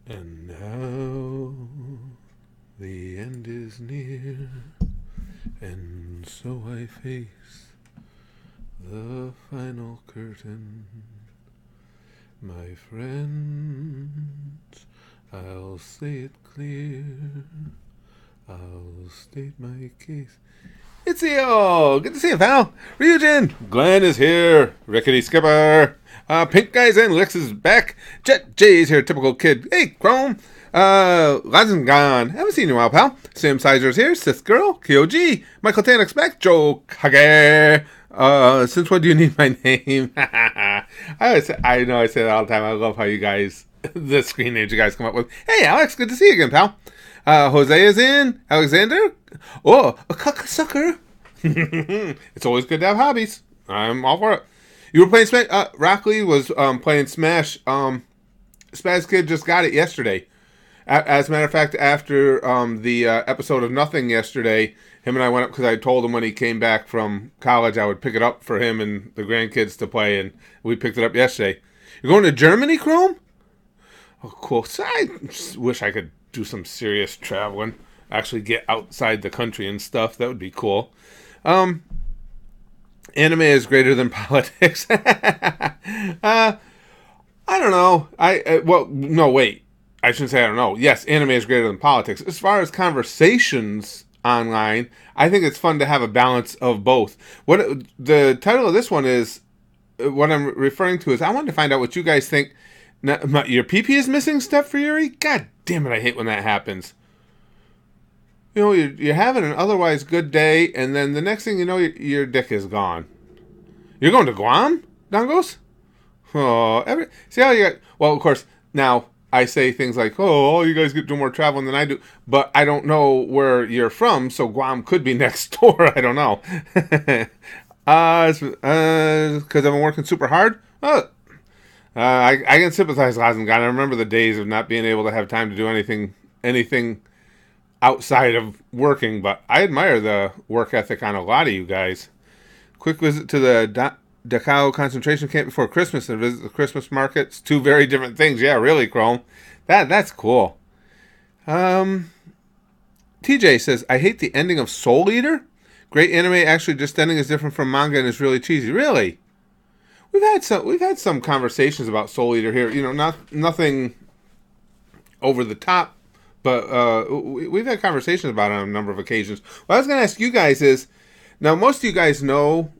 And now the end is near, and so I face the final curtain. My friends, I'll say it clear, I'll state my case. It's Eo! Good to see you, pal! Ryujin! Glenn is here! Rickety Skipper! Pink Guy's in, Lex is back! Jet J's here, typical kid. Hey, Chrome! Lazengan. Haven't seen you in a while, pal. Sam Sizer's here, Sith Girl, Kyoji, Michael Tannock's back, Joe Kage. Since when do you need my name? I know I say that all the time. I love how you guys, the screen names you guys come up with. Hey, Alex, good to see you again, pal. Jose is in. Alexander? Oh, a cocksucker. It's always good to have hobbies. I'm all for it. You were playing Smash. Rockley was playing Smash. Spaz Kid just got it yesterday. As a matter of fact, after the episode of Nothing yesterday, him and I went up because I told him when he came back from college I would pick it up for him and the grandkids to play, and we picked it up yesterday. You're going to Germany, Chrome? Oh, cool. So I wish I could do some serious traveling. Actually get outside the country and stuff. That would be cool. Anime is greater than politics. I don't know. Well, no, wait. I shouldn't say I don't know. Yes, anime is greater than politics. As far as conversations online, I think it's fun to have a balance of both. What the title of this one is, what I'm referring to is, I wanted to find out what you guys think. Now, your pee-pee is missing, Steph Fury? God damn it, I hate when that happens. You know, you're having an otherwise good day, and then the next thing you know, your dick is gone. You're going to Guam, Dongos? Oh, see how you got... Well, of course, now I say things like, oh, you guys get to do more traveling than I do, but I don't know where you're from, so Guam could be next door. I don't know. Because I've been working super hard? I can sympathize, Lazengan. I remember the days of not being able to have time to do anything outside of working, but I admire the work ethic on a lot of you guys. Quick visit to the Dachau concentration camp before Christmas and visit the Christmas markets. Two very different things. Yeah, really, Chrome. That's cool. TJ says, I hate the ending of Soul Eater. Great anime, actually just ending is different from manga and is really cheesy. Really? We've had some conversations about Soul Eater here. You know, nothing over the top, but we've had conversations about it on a number of occasions. What I was going to ask you guys is, now most of you guys know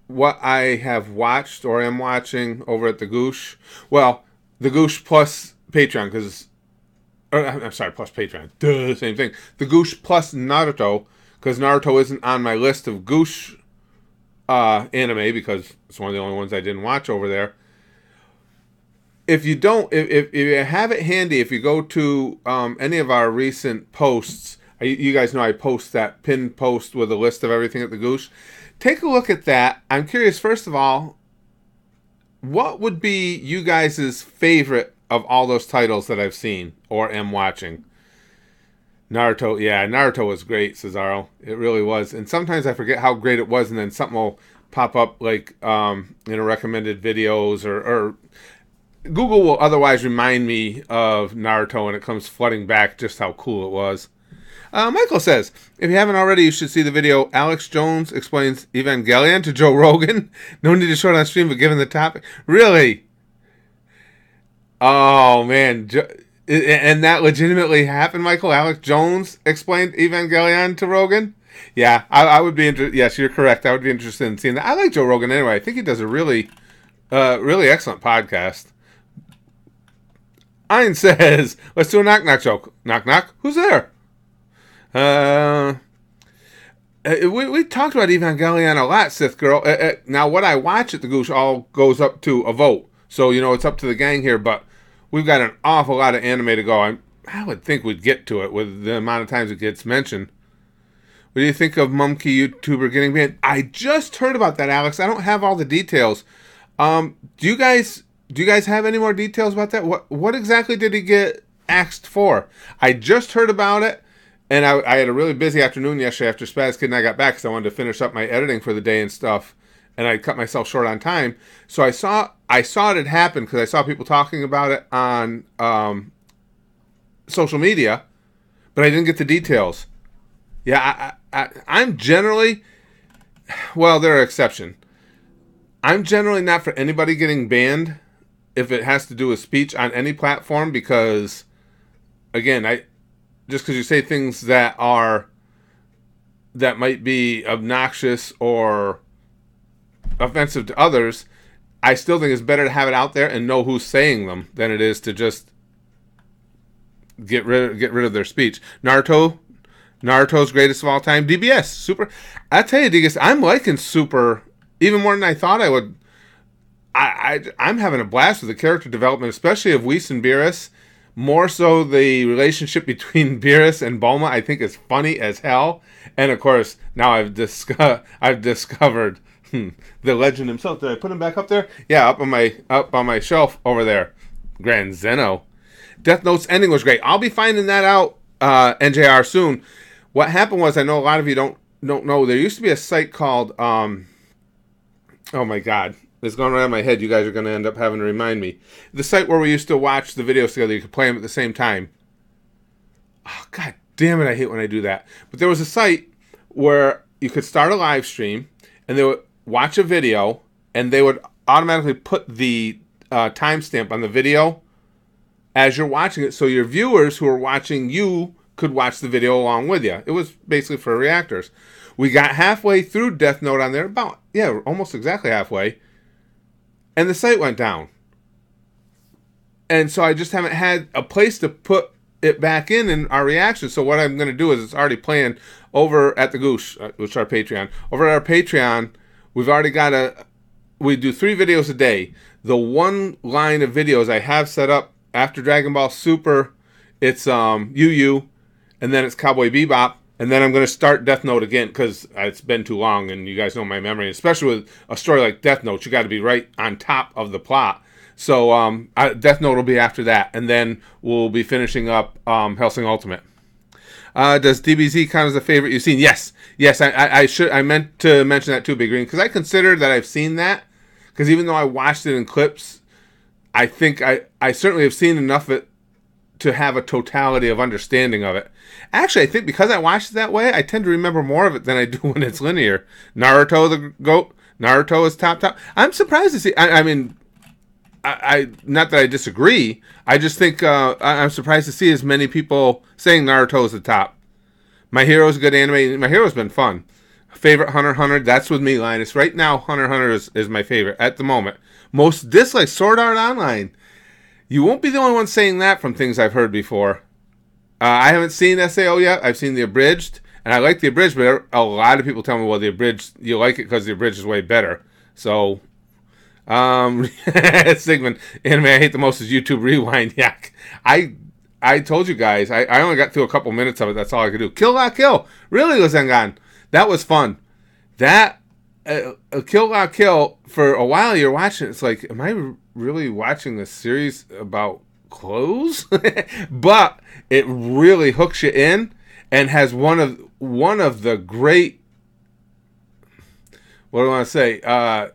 what I have watched or am watching over at the Goosh. Well, the Goosh plus Patreon, because... I'm sorry, plus Patreon. Duh, same thing. The Goosh plus Naruto, because Naruto isn't on my list of Goosh anime, because it's one of the only ones I didn't watch over there. If you don't, if you have it handy, if you go to any of our recent posts, you guys know I post that pinned post with a list of everything at the Goosh. Take a look at that. I'm curious, first of all, what would be you guys' favorite of all those titles that I've seen or am watching? Naruto, yeah, Naruto was great, Cesaro. It really was. And sometimes I forget how great it was, and then something will pop up like recommended videos or Google will otherwise remind me of Naruto, and it comes flooding back just how cool it was. Michael says, if you haven't already, you should see the video Alex Jones explains Evangelion to Joe Rogan. No need to show it on stream, but given the topic. Really? Oh, man. And that legitimately happened, Michael? Alex Jones explained Evangelion to Rogan? Yeah, I would be interested. Yes, you're correct. I would be interested in seeing that. I like Joe Rogan anyway. I think he does a really excellent podcast. Ein says, let's do a knock-knock joke. Knock-knock? Who's there? We talked about Evangelion a lot, Sith Girl. Now, what I watch at the Goosh all goes up to a vote. So, you know, it's up to the gang here, but we've got an awful lot of anime to go. I would think we'd get to it with the amount of times it gets mentioned. What do you think of Monkey YouTuber getting banned? I just heard about that, Alex. I don't have all the details. Do you guys have any more details about that? What exactly did he get axed for? I just heard about it, and I had a really busy afternoon yesterday after Spaz Kid and I got back because I wanted to finish up my editing for the day and stuff, and I cut myself short on time. So I saw it had happened because I saw people talking about it on social media, but I didn't get the details. Yeah, I'm generally, well, there are exceptions. I'm generally not for anybody getting banned if it has to do with speech on any platform, because, again, just because you say things that might be obnoxious or offensive to others, I still think it's better to have it out there and know who's saying them than it is to just get rid of their speech. Naruto's greatest of all time. DBS, Super. I tell you, DBS, I'm liking Super even more than I thought I would. I'm having a blast with the character development, especially of Whis and Beerus. More so the relationship between Beerus and Bulma, I think, is funny as hell. And of course, now I've discovered the legend himself. Did I put him back up there? Yeah, up on my shelf over there. Grand Zeno. Death Note's ending was great. I'll be finding that out, NJR, soon. What happened was, I know a lot of you don't know, there used to be a site called, oh my god, it's going around my head. You guys are going to end up having to remind me. The site where we used to watch the videos together, you could play them at the same time. Oh, god damn it, I hate when I do that. But there was a site where you could start a live stream, and they would watch a video, and they would automatically put the timestamp on the video as you're watching it, so your viewers who are watching you could watch the video along with you. It was basically for reactors. We got halfway through Death Note on there, almost exactly halfway, and the site went down. And so I just haven't had a place to put it back in our reaction. So what I'm going to do is, it's already playing over at the Goosh, which is our Patreon. Over at our Patreon, we've already got we do 3 videos a day. The one line of videos I have set up after Dragon Ball Super, it's Yu, and then it's Cowboy Bebop, and then I'm going to start Death Note again, because it's been too long, and you guys know my memory. Especially with a story like Death Note, you got to be right on top of the plot. So Death Note will be after that, and then we'll be finishing up Hellsing Ultimate. Does DBZ count as a favorite you've seen? Yes. I meant to mention that too, Big Green, because I consider that I've seen that, because even though I watched it in clips, I think I certainly have seen enough of it to have a totality of understanding of it. Actually, I think because I watched it that way, I tend to remember more of it than I do when it's linear. Naruto the GOAT. Naruto is top. I'm surprised to see. I mean, not that I disagree. I just think I'm surprised to see as many people saying Naruto is the top. My Hero's a good anime. My Hero's been fun. Favorite Hunter x Hunter, that's with me, Linus. Right now, Hunter x Hunter is my favorite at the moment. Most disliked, Sword Art Online. You won't be the only one saying that from things I've heard before. I haven't seen SAO yet. I've seen the abridged, and I like the abridged, but a lot of people tell me, well, the abridged, you like it because the abridged is way better. So, Sigmund, anime I hate the most is YouTube Rewind. Yeah, I told you guys, I only got through a couple minutes of it. That's all I could do. Kill La Kill. Really, Lizengan. That was fun. That, Kill La Kill, for a while you're watching it, it's like, am I really watching this series about clothes? But it really hooks you in, and has one of the great, what do I want to say? I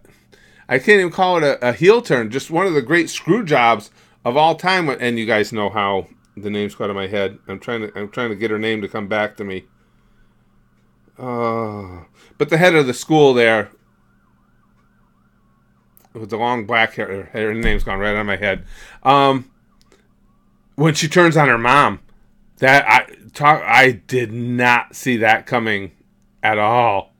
can't even call it a heel turn. Just one of the great screw jobs of all time. And you guys know how the name's got in my head. I'm trying to get her name to come back to me. But the head of the school there, with the long black hair, her name's gone right out of my head. When she turns on her mom, I did not see that coming at all.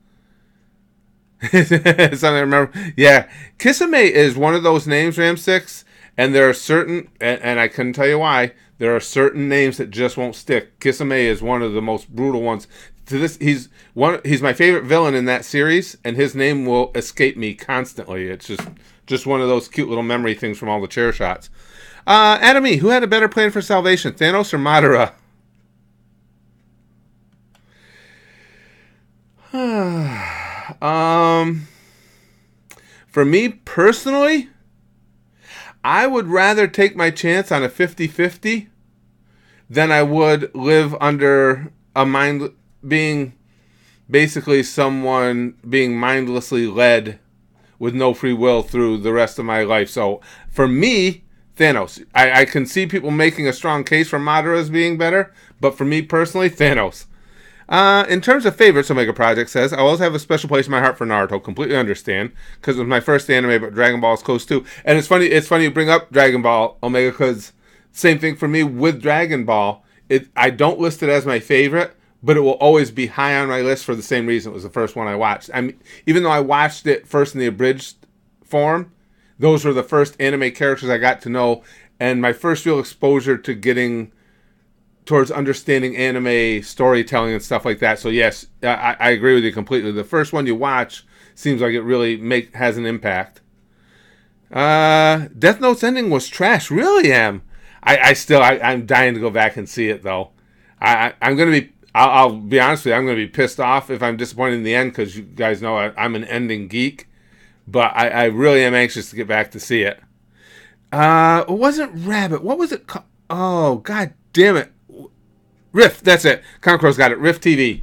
Something I remember. Yeah, Kisame is one of those names, Ram6, and there are certain, and I couldn't tell you why, there are certain names that just won't stick. Kisame is one of the most brutal ones. To this, he's my favorite villain in that series, and his name will escape me constantly. It's just one of those cute little memory things from all the chair shots. Adam E., who had a better plan for salvation, Thanos or Madara? For me personally, I would rather take my chance on a 50-50 than I would live under being basically someone being mindlessly led with no free will through the rest of my life. So for me, Thanos. I can see people making a strong case for Madara's being better, but for me personally, Thanos. In terms of favorites, Omega Project says, I always have a special place in my heart for Naruto. Completely understand, because it was my first anime, but Dragon Ball is close too. And it's funny you bring up Dragon Ball, Omega, because same thing for me with Dragon Ball. I don't list it as my favorite, but it will always be high on my list for the same reason. It was the first one I watched. I mean, even though I watched it first in the abridged form, those were the first anime characters I got to know, and my first real exposure to getting towards understanding anime storytelling and stuff like that. So yes, I agree with you completely. The first one you watch seems like it really has an impact. Death Note's ending was trash. Really am. I'm dying to go back and see it though. I'm gonna be. I'll be honest with you. I'm gonna be pissed off if I'm disappointed in the end, because you guys know I'm an ending geek. But I really am anxious to get back to see it. It wasn't Rabbit. What was it called? Oh, god damn it. Rift, that's it. Concrow's got it. Rift TV.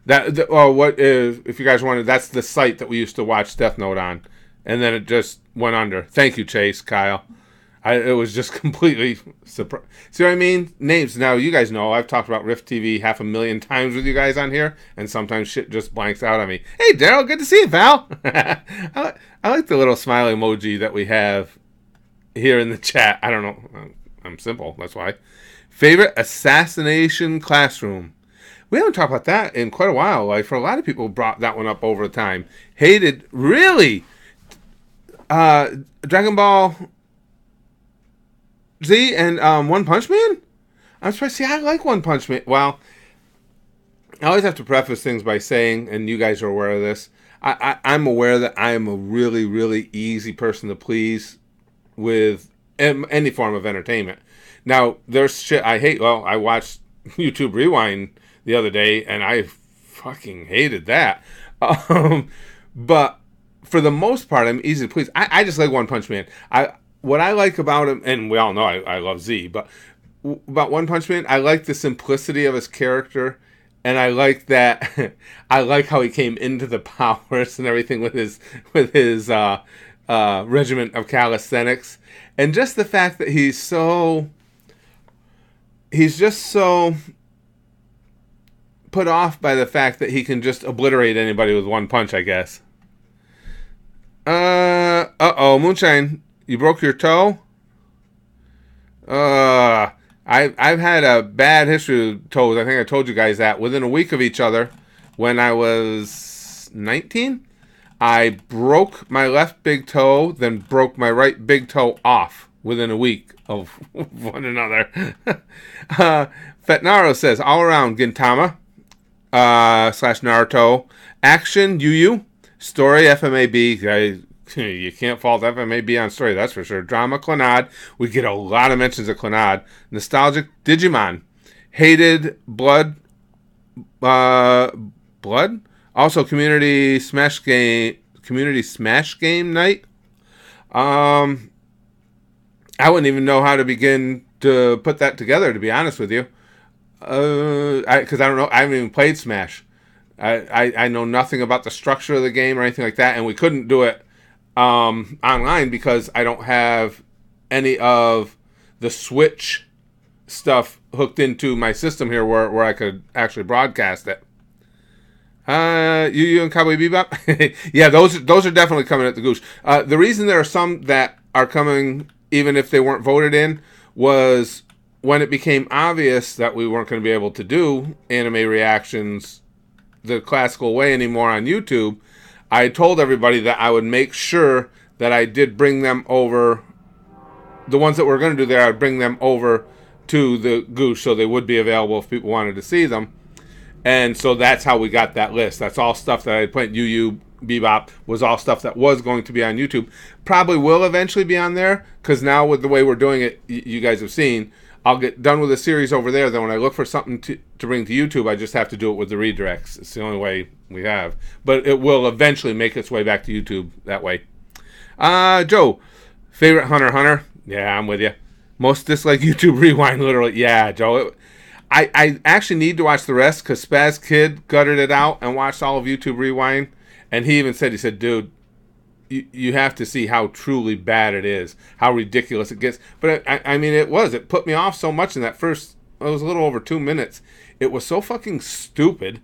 What is, if you guys wanted, that's the site that we used to watch Death Note on. And then it just went under. Thank you, Chase, Kyle. It was just completely surprised. See what I mean? Names. Now, you guys know I've talked about Rift TV 500,000 times with you guys on here, and sometimes shit just blanks out on me. Hey, Daryl, good to see you, pal. I like the little smiley emoji that we have here in the chat. I don't know. I'm simple. That's why. Favorite assassination classroom. We haven't talked about that in quite a while. Like, for a lot of people, brought that one up over time. Hated, really? Dragon Ball Z and One Punch Man? I'm surprised. See, I like One Punch Man. Well, I always have to preface things by saying, and you guys are aware of this, I'm aware that I am a really, really easy person to please with any form of entertainment. Now, there's shit I hate. Well, I watched YouTube Rewind the other day, and I fucking hated that. But for the most part, I'm easy to please. I just like One Punch Man. What I like about him, and we all know I love Z, but about One Punch Man, I like the simplicity of his character, and I like that. I like how he came into the powers and everything with his regiment of calisthenics, and just the fact that he's just so put off by the fact that he can just obliterate anybody with one punch, I guess. Moonshine, you broke your toe? I've had a bad history with toes. I think I told you guys that. Within a week of each other, when I was 19, I broke my left big toe, then broke my right big toe off within a week of one another. Fetnaro says, all around Gintama / Naruto, action, Yu, story, FMAB. You can't fault FMAB on story, that's for sure. Drama, Clannad. We get a lot of mentions of Clannad. Nostalgic, Digimon. Hated, Blood. Also, Community Smash Game Night. I wouldn't even know how to begin to put that together, to be honest with you. Because I don't know, I haven't even played Smash. I know nothing about the structure of the game or anything like that, and we couldn't do it online because I don't have any of the Switch stuff hooked into my system here where I could actually broadcast it. Yu and Cowboy Bebop? Yeah, those are definitely coming at the Goosh. The reason there are some that are coming, even if they weren't voted in, was when it became obvious that we weren't going to be able to do anime reactions the classical way anymore on YouTube, I told everybody that I would make sure that I did bring them over. The ones that we're going to do there, I would bring them over to the Goosh so they would be available if people wanted to see them. And so that's how we got that list. That's all stuff that I put. Yu Bebop was all stuff that was going to be on YouTube. Probably will eventually be on there, because now with the way we're doing it, you guys have seen, I'll get done with the series over there. Then when I look for something to bring to YouTube, I just have to do it with the redirects. It's the only way we have. But it will eventually make its way back to YouTube that way. Joe, favorite Hunter x Hunter? Yeah, I'm with you. Most dislike YouTube Rewind, literally. Yeah, Joe. I actually need to watch the rest because Spaz Kid gutted it out and watched all of YouTube Rewind. And he even said, dude, you have to see how truly bad it is, how ridiculous it gets. But I mean, it put me off so much in that first, it was a little over 2 minutes. It was so fucking stupid.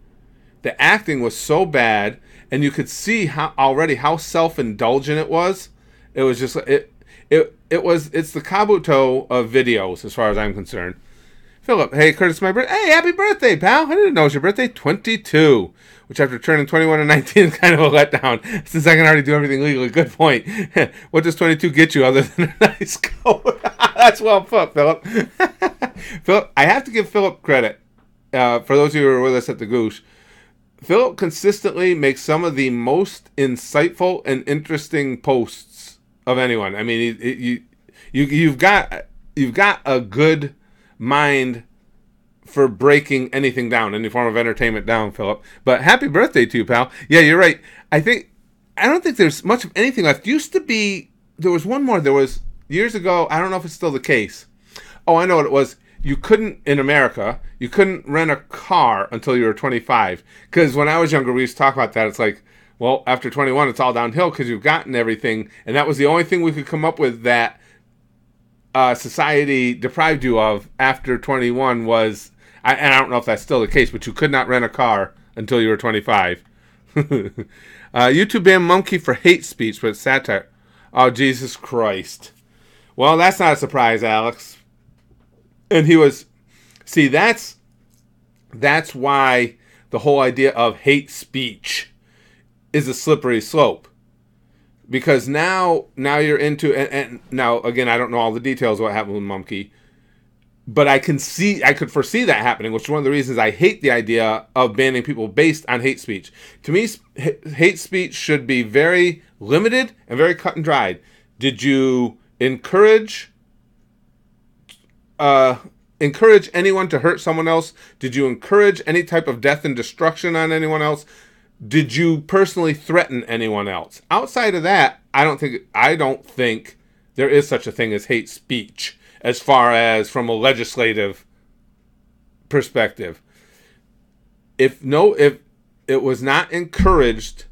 The acting was so bad, and you could see how self-indulgent it was. It was just it's the Kabuto of videos as far as I'm concerned. Philip, hey Curtis, my birthday. Hey, happy birthday, pal! I didn't know it was your birthday. 22, which after turning 21 and 19 is kind of a letdown, since I can already do everything legally. Good point. What does 22 get you other than a nice coat? That's well put, Philip. Philip, I have to give Philip credit. For those of you who are with us at the Goosh, Philip consistently makes some of the most insightful and interesting posts of anyone. I mean, you've got a good mind for breaking anything down, any form of entertainment down, Philip. But happy birthday to you, pal. Yeah, you're right. I don't think there's much of anything left. Used to be, there was one more. There was years ago. I don't know if it's still the case. Oh, I know what it was. You couldn't, in America, you couldn't rent a car until you were 25. Because when I was younger, we used to talk about that. It's like, well, after 21, it's all downhill because you've gotten everything. And that was the only thing we could come up with that society deprived you of after 21 was, and I don't know if that's still the case, but you could not rent a car until you were 25. YouTube banned Monkey for hate speech, but satire. Oh, Jesus Christ. Well, that's not a surprise, Alex. And he was, see, that's why the whole idea of hate speech is a slippery slope. Because now you're into, and now, again, I don't know all the details of what happened with Monkey, but I could foresee that happening, which is one of the reasons I hate the idea of banning people based on hate speech. To me, hate speech should be very limited and very cut and dried. Did you encourage anyone to hurt someone else? Did you encourage any type of death and destruction on anyone else? Did you personally threaten anyone else? Outside of that, I don't think there is such a thing as hate speech as far as from a legislative perspective. If it was not encouraged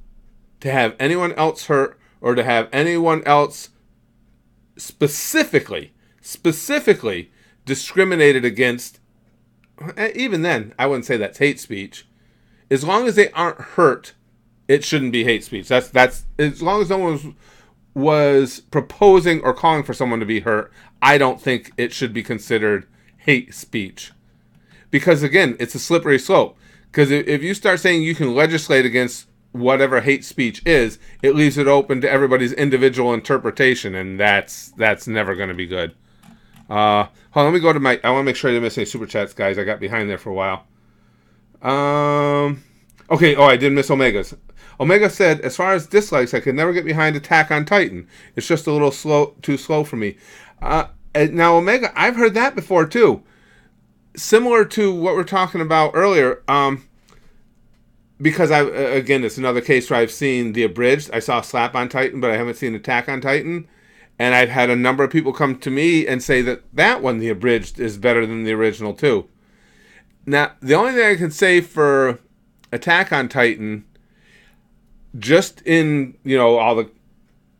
to have anyone else hurt or to have anyone else specifically discriminated against, even then, I wouldn't say that's hate speech. As long as they aren't hurt, it shouldn't be hate speech. That's as long as no one was proposing or calling for someone to be hurt, I don't think it should be considered hate speech. Because again, it's a slippery slope. Because if you start saying you can legislate against whatever hate speech is, it leaves it open to everybody's individual interpretation, and that's never going to be good. Hold on, let me go to I want to make sure I didn't miss any super chats, guys. I got behind there for a while. Okay, I did miss Omega's. Omega said, as far as dislikes, I could never get behind Attack on Titan. It's just a little too slow for me. Now, Omega, I've heard that before, too. Similar to what we're talking about earlier, because again, it's another case where I've seen the abridged. I saw Slap on Titan, but I haven't seen Attack on Titan. And I've had a number of people come to me and say that one, the abridged, is better than the original, too. Now, the only thing I can say for Attack on Titan, just in, all the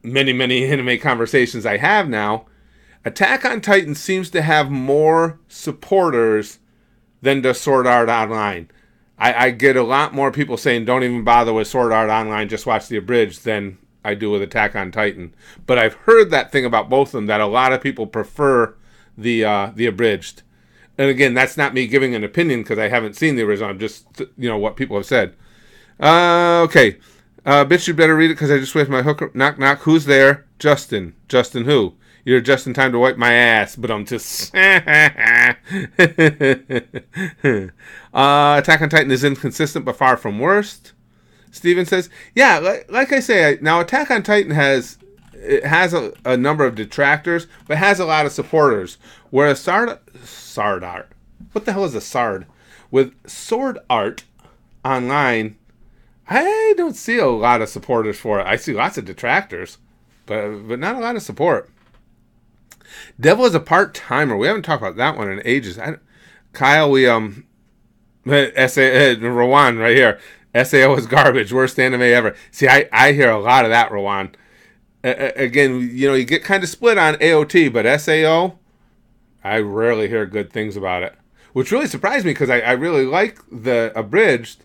many, many anime conversations I have now, Attack on Titan seems to have more supporters than does Sword Art Online. I get a lot more people saying, don't even bother with Sword Art Online, just watch the abridged, than I do with Attack on Titan. But I've heard that thing about both of them, that a lot of people prefer the abridged. And again, that's not me giving an opinion because I haven't seen the original. I'm just, what people have said. Okay. Bitch, you better read it because I just waved my hooker. Knock, knock. Who's there? Justin. Justin who? You're just in time to wipe my ass, but I'm just... Attack on Titan is inconsistent but far from worst. Steven says, yeah, like I say, now Attack on Titan has a number of detractors, but has a lot of supporters. Whereas Sword Art. What the hell is a Sard? With Sword Art Online, I don't see a lot of supporters for it. I see lots of detractors, but not a lot of support. Devil is a part-timer. We haven't talked about that one in ages. Kyle, Rowan right here. SAO is garbage. Worst anime ever. See, I hear a lot of that, Rowan. Again, you get kind of split on AOT, but SAO, I rarely hear good things about it, which really surprised me because I really like the abridged,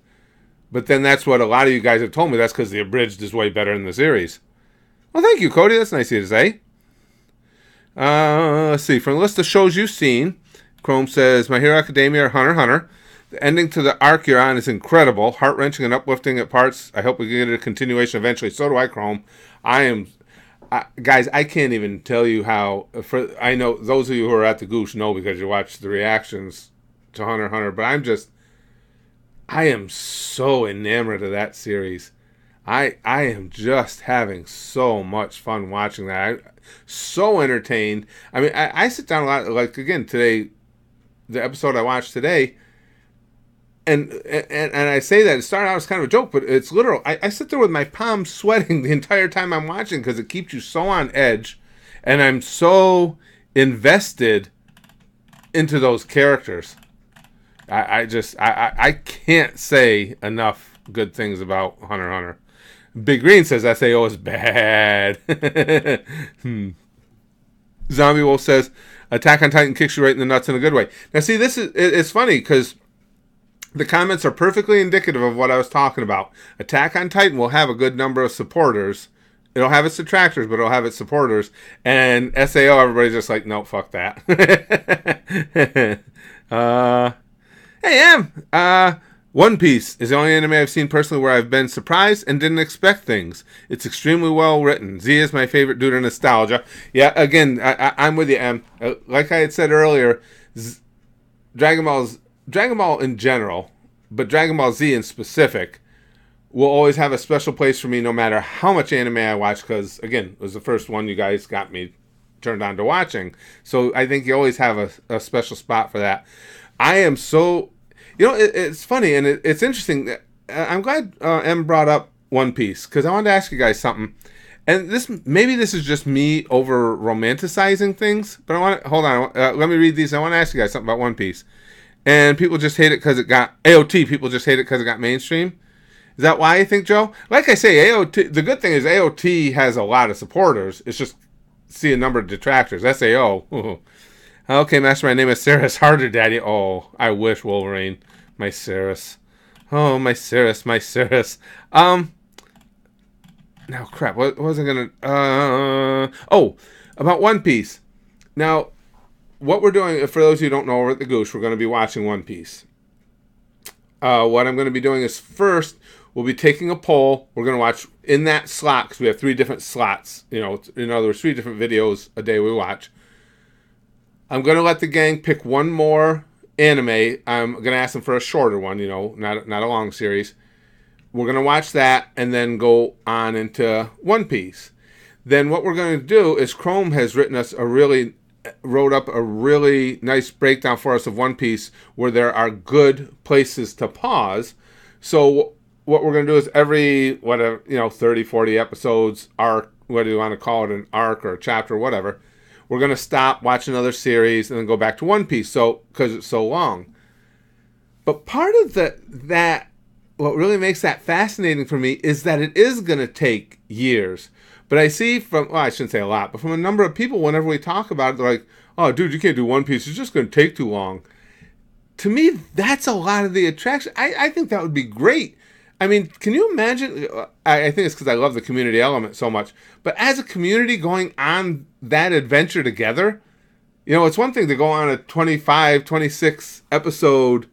but then that's what a lot of you guys have told me. That's because the abridged is way better than the series. Well, thank you, Cody. That's nice of you to say. Let's see. From the list of shows you've seen, Chrome says My Hero Academia or Hunter x Hunter. The ending to the arc you're on is incredible, heart-wrenching and uplifting at parts. I hope we get a continuation eventually. So do I, Chrome. Guys, I can't even tell you how. I know those of you who are at the Goosh know because you watch the reactions to Hunter x Hunter, but I am so enamored of that series. I am just having so much fun watching that. So entertained. I mean, I sit down a lot. Like again today, the episode I watched today. And I say that it started out as kind of a joke, but it's literal. I sit there with my palms sweating the entire time I'm watching because it keeps you so on edge, and I'm so invested into those characters. I can't say enough good things about Hunter x Hunter. Big Green says SAO is bad. Zombie Wolf says Attack on Titan kicks you right in the nuts in a good way. Now see, it's funny because the comments are perfectly indicative of what I was talking about. Attack on Titan will have a good number of supporters. It'll have its detractors, but it'll have its supporters. And SAO, everybody's just like, nope, fuck that. Hey, One Piece is the only anime I've seen personally where I've been surprised and didn't expect things. It's extremely well written. Z is my favorite due to nostalgia. Yeah, again, I'm with you, M. Like I had said earlier, Dragon Ball in general, but Dragon Ball Z in specific, will always have a special place for me no matter how much anime I watch, because, again, it was the first one you guys got me turned on to watching. So I think you always have a special spot for that. I am so... it's funny, and it's interesting. I'm glad M brought up One Piece, because I wanted to ask you guys something. And maybe this is just me over romanticizing things, but hold on, let me read these. I want to ask you guys something about One Piece. And people just hate it because it got AOT. People just hate it because it got mainstream. Is that why you think, Joe? Like I say, AOT. The good thing is AOT has a lot of supporters. It's just see a number of detractors. SAO. Okay, Master, my name is Saris Harder, Daddy. Oh, I wish Wolverine, my Saris. Oh, my Saris, my Saris. Now, crap. What was I gonna? About One Piece. Now. What we're doing, for those of you who don't know, over at the Goosh, we're going to be watching One Piece. What I'm going to be doing is first, we'll be taking a poll. We're going to watch in that slot, because we have 3 different slots. In other words, 3 different videos a day we watch. I'm going to let the gang pick one more anime. I'm going to ask them for a shorter one, not a long series. We're going to watch that and then go on into One Piece. Then what we're going to do is Chrome has wrote up a really nice breakdown for us of One Piece where there are good places to pause. So what we're going to do is every 30, 40 episodes arc, whether you want to call it an arc or a chapter or whatever, we're going to stop, watch another series, and then go back to One Piece because it's so long. But part of that what really makes that fascinating for me is that it is going to take years. But I see I shouldn't say a lot, but from a number of people, whenever we talk about it, they're like, oh, dude, you can't do One Piece. It's just going to take too long. To me, that's a lot of the attraction. I think that would be great. I mean, can you imagine? I think it's because I love the community element so much. But as a community going on that adventure together, it's one thing to go on a 25, 26 episode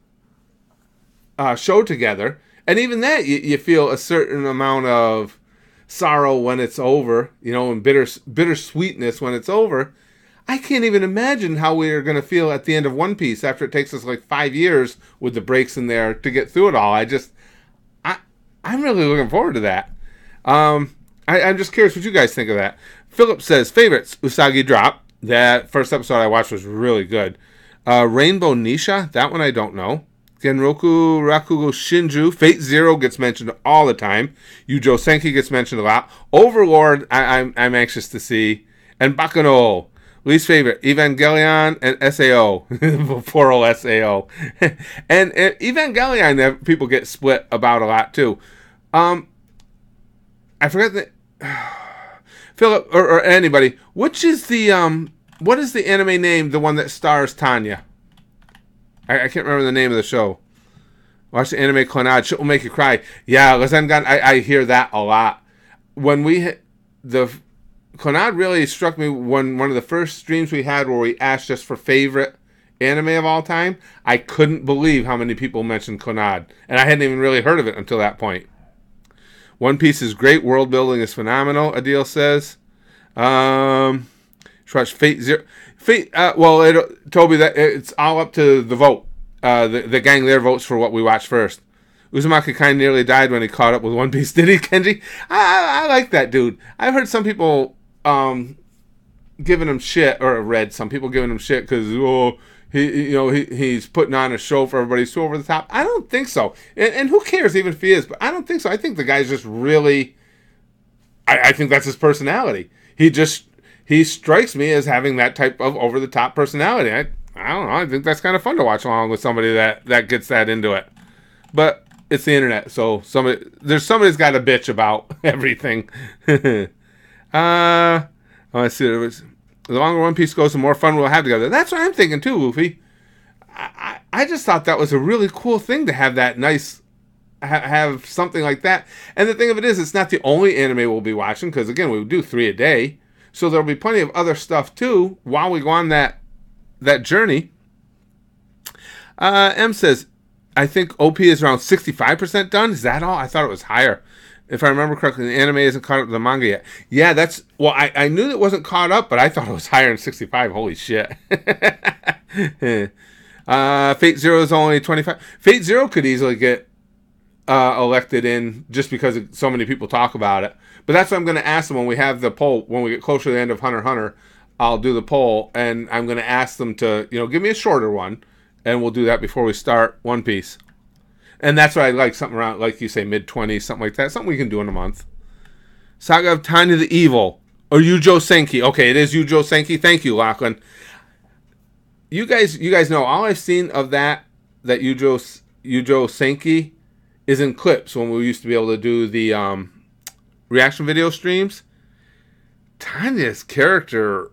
show together. And even that, you feel a certain amount of sorrow when it's over, and bitter sweetness when it's over. I can't even imagine how we are going to feel at the end of One Piece after it takes us like 5 years with the breaks in there to get through it all. I'm really looking forward to that. I'm just curious what you guys think of that. Philip says, favorites, Usagi Drop. That first episode I watched was really good. Rainbow Nisha, that one I don't know. Genroku Rakugo Shinju. Fate Zero gets mentioned all the time. Yujo Senki gets mentioned a lot. Overlord, I'm anxious to see. And Baccano. Least favorite, Evangelion and SAO. Plural SAO. and Evangelion, that people get split about a lot too. I forgot that... Philip or anybody, which is the what is the anime name? The one that stars Tanya. I can't remember the name of the show. Watch the anime Clannad. Shit will make you cry. Yeah, Rasengan. I hear that a lot. When the Clannad really struck me when one of the first streams we had where we asked just for favorite anime of all time. I couldn't believe how many people mentioned Clannad, and I hadn't even really heard of it until that point. One Piece is great. World building is phenomenal. Adil says. Fate Zero. Toby, that it's all up to the vote. The gang there votes for what we watch first. Uzumaki kind of nearly died when he caught up with One Piece. Did he, Kenji? I like that dude. I've heard some people giving him shit, or read some people giving him shit because he's putting on a show for everybody. He's too over the top. I don't think so. And who cares even if he is? But I don't think so. I think the guy's just really. I think that's his personality. He strikes me as having that type of over the top personality. I don't know. I think that's kind of fun to watch along with somebody that gets that into it. But it's the internet, so somebody's got to bitch about everything. Let's see. The longer One Piece goes, the more fun we'll have together. That's what I'm thinking too, Luffy. I just thought that was a really cool thing to have that nice, have something like that. And the thing of it is, it's not the only anime we'll be watching, because again, we do 3 a day. So there'll be plenty of other stuff too while we go on that journey. M says, I think OP is around 65% done. Is that all? I thought it was higher. If I remember correctly, the anime isn't caught up to the manga yet. Yeah, I knew it wasn't caught up, but I thought it was higher than 65. Holy shit. Fate Zero is only 25. Fate Zero could easily get elected in just because so many people talk about it. But that's what I'm going to ask them when we have the poll. When we get closer to the end of Hunter x Hunter, I'll do the poll, and I'm going to ask them to, give me a shorter one, and we'll do that before we start One Piece. And that's what I like, something around, like you say, mid-20s, something like that. Something we can do in a month. Saga of Tanya the Evil, or Yujo Senki. Okay, it is Yujo Senki. Thank you, Lachlan. You guys know, all I've seen of that Yujo Senki is in clips when we used to be able to do the reaction video streams. Tanya's character,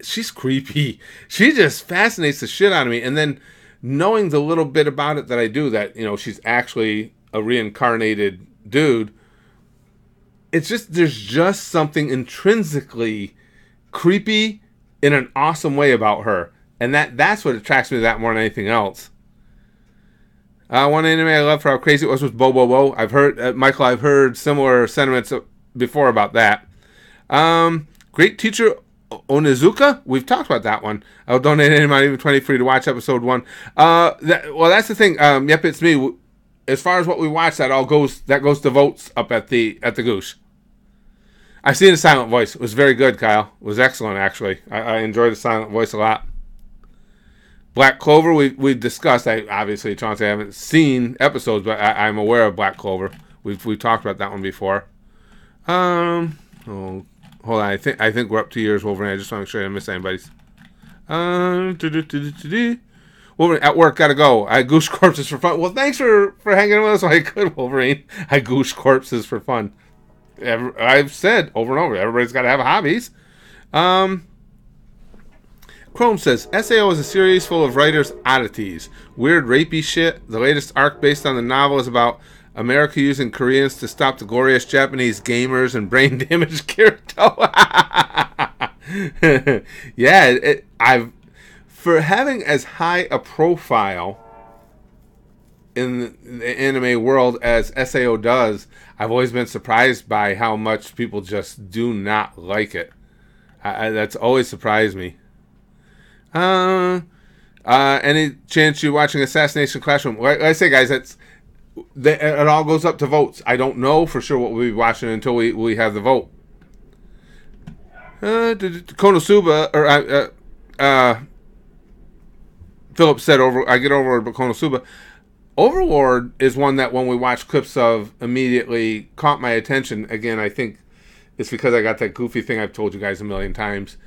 she's creepy. She just fascinates the shit out of me. And then knowing the little bit about it that I do, that, she's actually a reincarnated dude, it's just, there's just something intrinsically creepy in an awesome way about her. And that's what attracts me to that more than anything else. One anime I love for how crazy it was Bo Bo Bo. I've heard, Michael, I've heard similar sentiments before about that. Great Teacher Onizuka. We've talked about that one. I'll donate any money, even 20 free to watch episode 1. That's the thing. Yep, it's me. As far as what we watch, that goes to votes up at the Goosh. I've seen a silent voice. It was very good, Kyle. It was excellent, actually. I enjoyed the silent voice a lot. Black Clover, we discussed. I obviously, Chauncey, I haven't seen episodes, but I'm aware of Black Clover. We've talked about that one before. Hold on. I think we're up to yours, Wolverine. I just want to make sure I didn't miss anybody's. Wolverine, at work, gotta go. I goosh corpses for fun. Well, thanks for hanging with us while I could, Wolverine. I goosh corpses for fun. I've said over and over, everybody's got to have hobbies. Chrome says, SAO is a series full of writers' oddities. Weird rapey shit. The latest arc based on the novel is about America using Koreans to stop the glorious Japanese gamers and brain damaged Kirito. Yeah, for having as high a profile in the anime world as SAO does, I've always been surprised by how much people just do not like it. That's always surprised me. Any chance you're watching Assassination Classroom? Like I say, guys, it all goes up to votes. I don't know for sure what we'll be watching until we have the vote. Konosuba, Philip said, I get Overlord, but Konosuba. Overlord is one that when we watch clips of immediately caught my attention. Again, I think it's because I got that goofy thing I've told you guys a million times.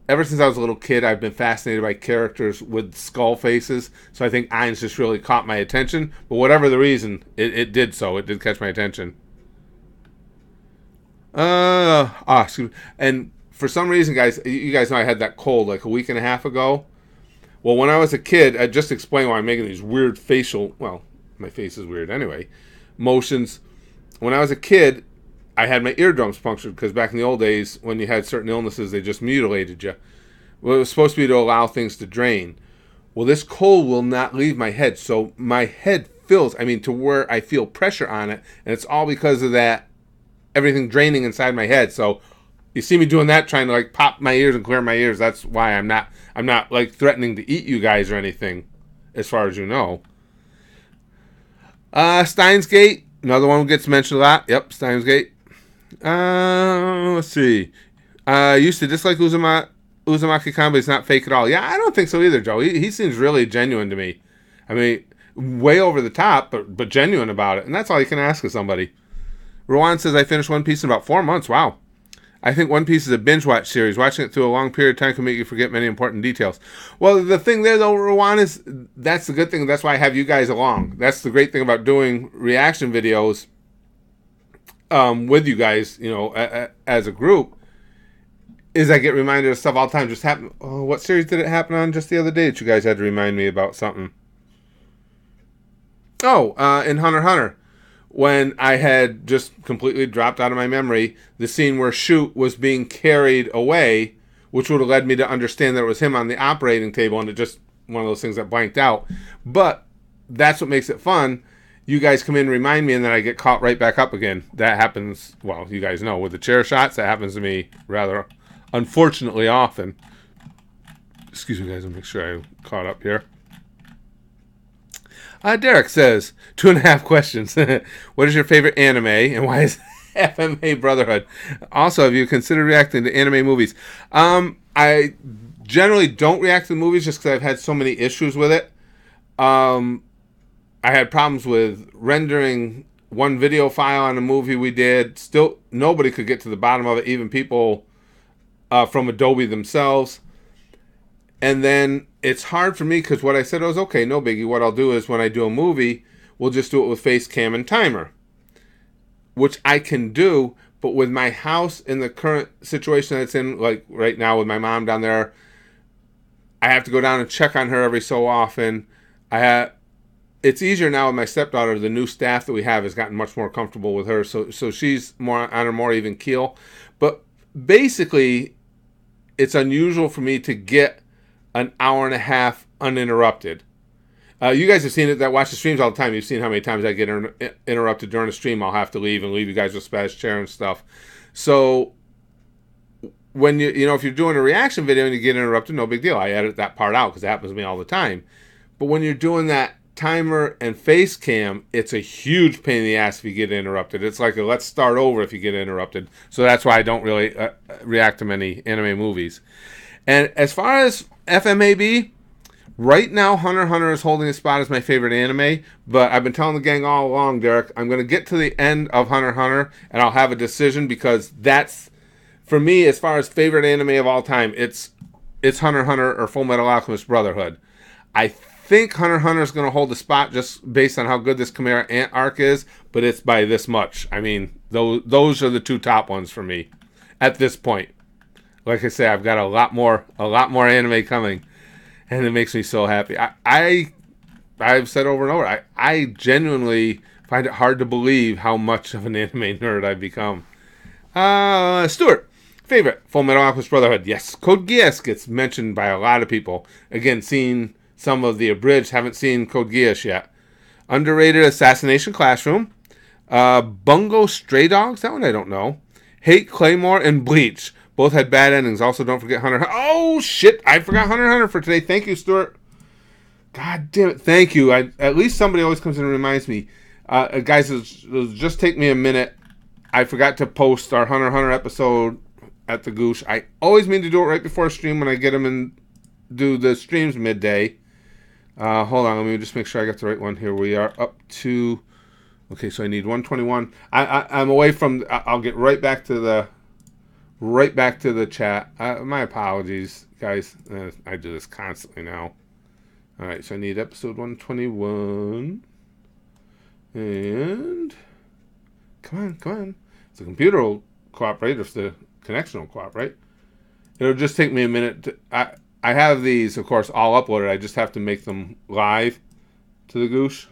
Ever since I was a little kid, I've been fascinated by characters with skull faces. So I think Ainz just really caught my attention. But whatever the reason, it did so. It did catch my attention. Excuse me. And for some reason, guys, you guys know I had that cold like a week and a half ago. Well, when I was a kid, I just explained why I'm making these weird facial, well, my face is weird anyway, motions. When I was a kid, I had my eardrums punctured because back in the old days, when you had certain illnesses, they just mutilated you. Well, it was supposed to be to allow things to drain. Well, this cold will not leave my head, so my head fills, to where I feel pressure on it, and it's all because of that, everything draining inside my head. So you see me doing that, trying to like pop my ears and clear my ears. That's why I'm not like threatening to eat you guys or anything, as far as you know. Steins Gate, another one gets mentioned a lot. Yep, Steins Gate. Let's see. Used to dislike Uzumaki Khan, but he's not fake at all. Yeah, I don't think so either, Joe. He seems really genuine to me. I mean, way over the top, but genuine about it. And that's all you can ask of somebody. Rowan says, I finished One Piece in about 4 months. Wow. I think One Piece is a binge watch series. Watching it through a long period of time can make you forget many important details. Well, the thing there, though, Rowan, is that's the good thing. That's why I have you guys along. That's the great thing about doing reaction videos with you guys, as a group, is I get reminded of stuff all the time. Just happen. Oh, what series did it happen on just the other day that you guys had to remind me about something? Oh, in Hunter x Hunter. When I had just completely dropped out of my memory the scene where Shoot was being carried away, which would have led me to understand that it was him on the operating table, and it just one of those things that blanked out. But that's what makes it fun. You guys come in and remind me, and then I get caught right back up again. That happens, well, you guys know, with the chair shots, that happens to me rather unfortunately often. Excuse me, guys, I'll make sure I'm caught up here. Derek says, 2.5 questions. What is your favorite anime, and why is FMA Brotherhood? Also, have you considered reacting to anime movies? I generally don't react to the movies just because I've had so many issues with it. I had problems with rendering one video file on a movie we did. Still, nobody could get to the bottom of it, even people from Adobe themselves. And then it's hard for me because what I said was, okay, no biggie. What I'll do is when I do a movie, we'll just do it with face cam and timer, which I can do. But with my house in the current situation that it's in, like right now with my mom down there, I have to go down and check on her every so often. It's easier now with my stepdaughter. The new staff that we have has gotten much more comfortable with her, so she's more on a more even keel. But basically, it's unusual for me to get an hour and a half uninterrupted. You guys have seen it that watch the streams all the time. You've seen how many times I get interrupted during a stream. I'll have to leave you guys with Spaz chair and stuff. So when if you're doing a reaction video and you get interrupted, no big deal. I edit that part out because it happens to me all the time. But when you're doing that timer and face cam, it's a huge pain in the ass if you get interrupted. It's like a let's start over if you get interrupted. So that's why I don't really react to many anime movies. And as far as FMAB, right now Hunter x Hunter is holding a spot as my favorite anime, but I've been telling the gang all along, Derek, I'm going to get to the end of Hunter x Hunter and I'll have a decision because that's, for me, as far as favorite anime of all time, it's Hunter x Hunter or Full Metal Alchemist Brotherhood. I think Hunter x Hunter is going to hold the spot just based on how good this Chimera Ant arc is, but it's by this much. Those are the two top ones for me at this point. Like I say, I've got a lot more anime coming, and it makes me so happy. I've said over and over, I genuinely find it hard to believe how much of an anime nerd I've become. Stuart, favorite Full Metal Alchemist Brotherhood? Yes, Code Geass gets mentioned by a lot of people. Again, seen some of the abridged, haven't seen Code Geass yet. Underrated Assassination Classroom, Bungo Stray Dogs. That one I don't know. Hate Claymore and Bleach. Both had bad endings. Also, don't forget Hunter. Oh, shit. I forgot Hunter x Hunter for today. Thank you, Stuart. God damn it. Thank you. At least somebody always comes in and reminds me. Guys, it'll just take me a minute. I forgot to post our Hunter x Hunter episode at the Goosh. I always mean to do it right before a stream when I get them and do the streams midday. Hold on. Let me just make sure I got the right one here. We are up to... Okay, so I need 121. I'm away from... I'll get right back to the chat. My apologies, guys. I do this constantly now. All right, so I need episode 121. And... Come on. The computer will cooperate, if the connection will cooperate. It'll just take me a minute. I have these, of course, all uploaded. I just have to make them live to the Goosh.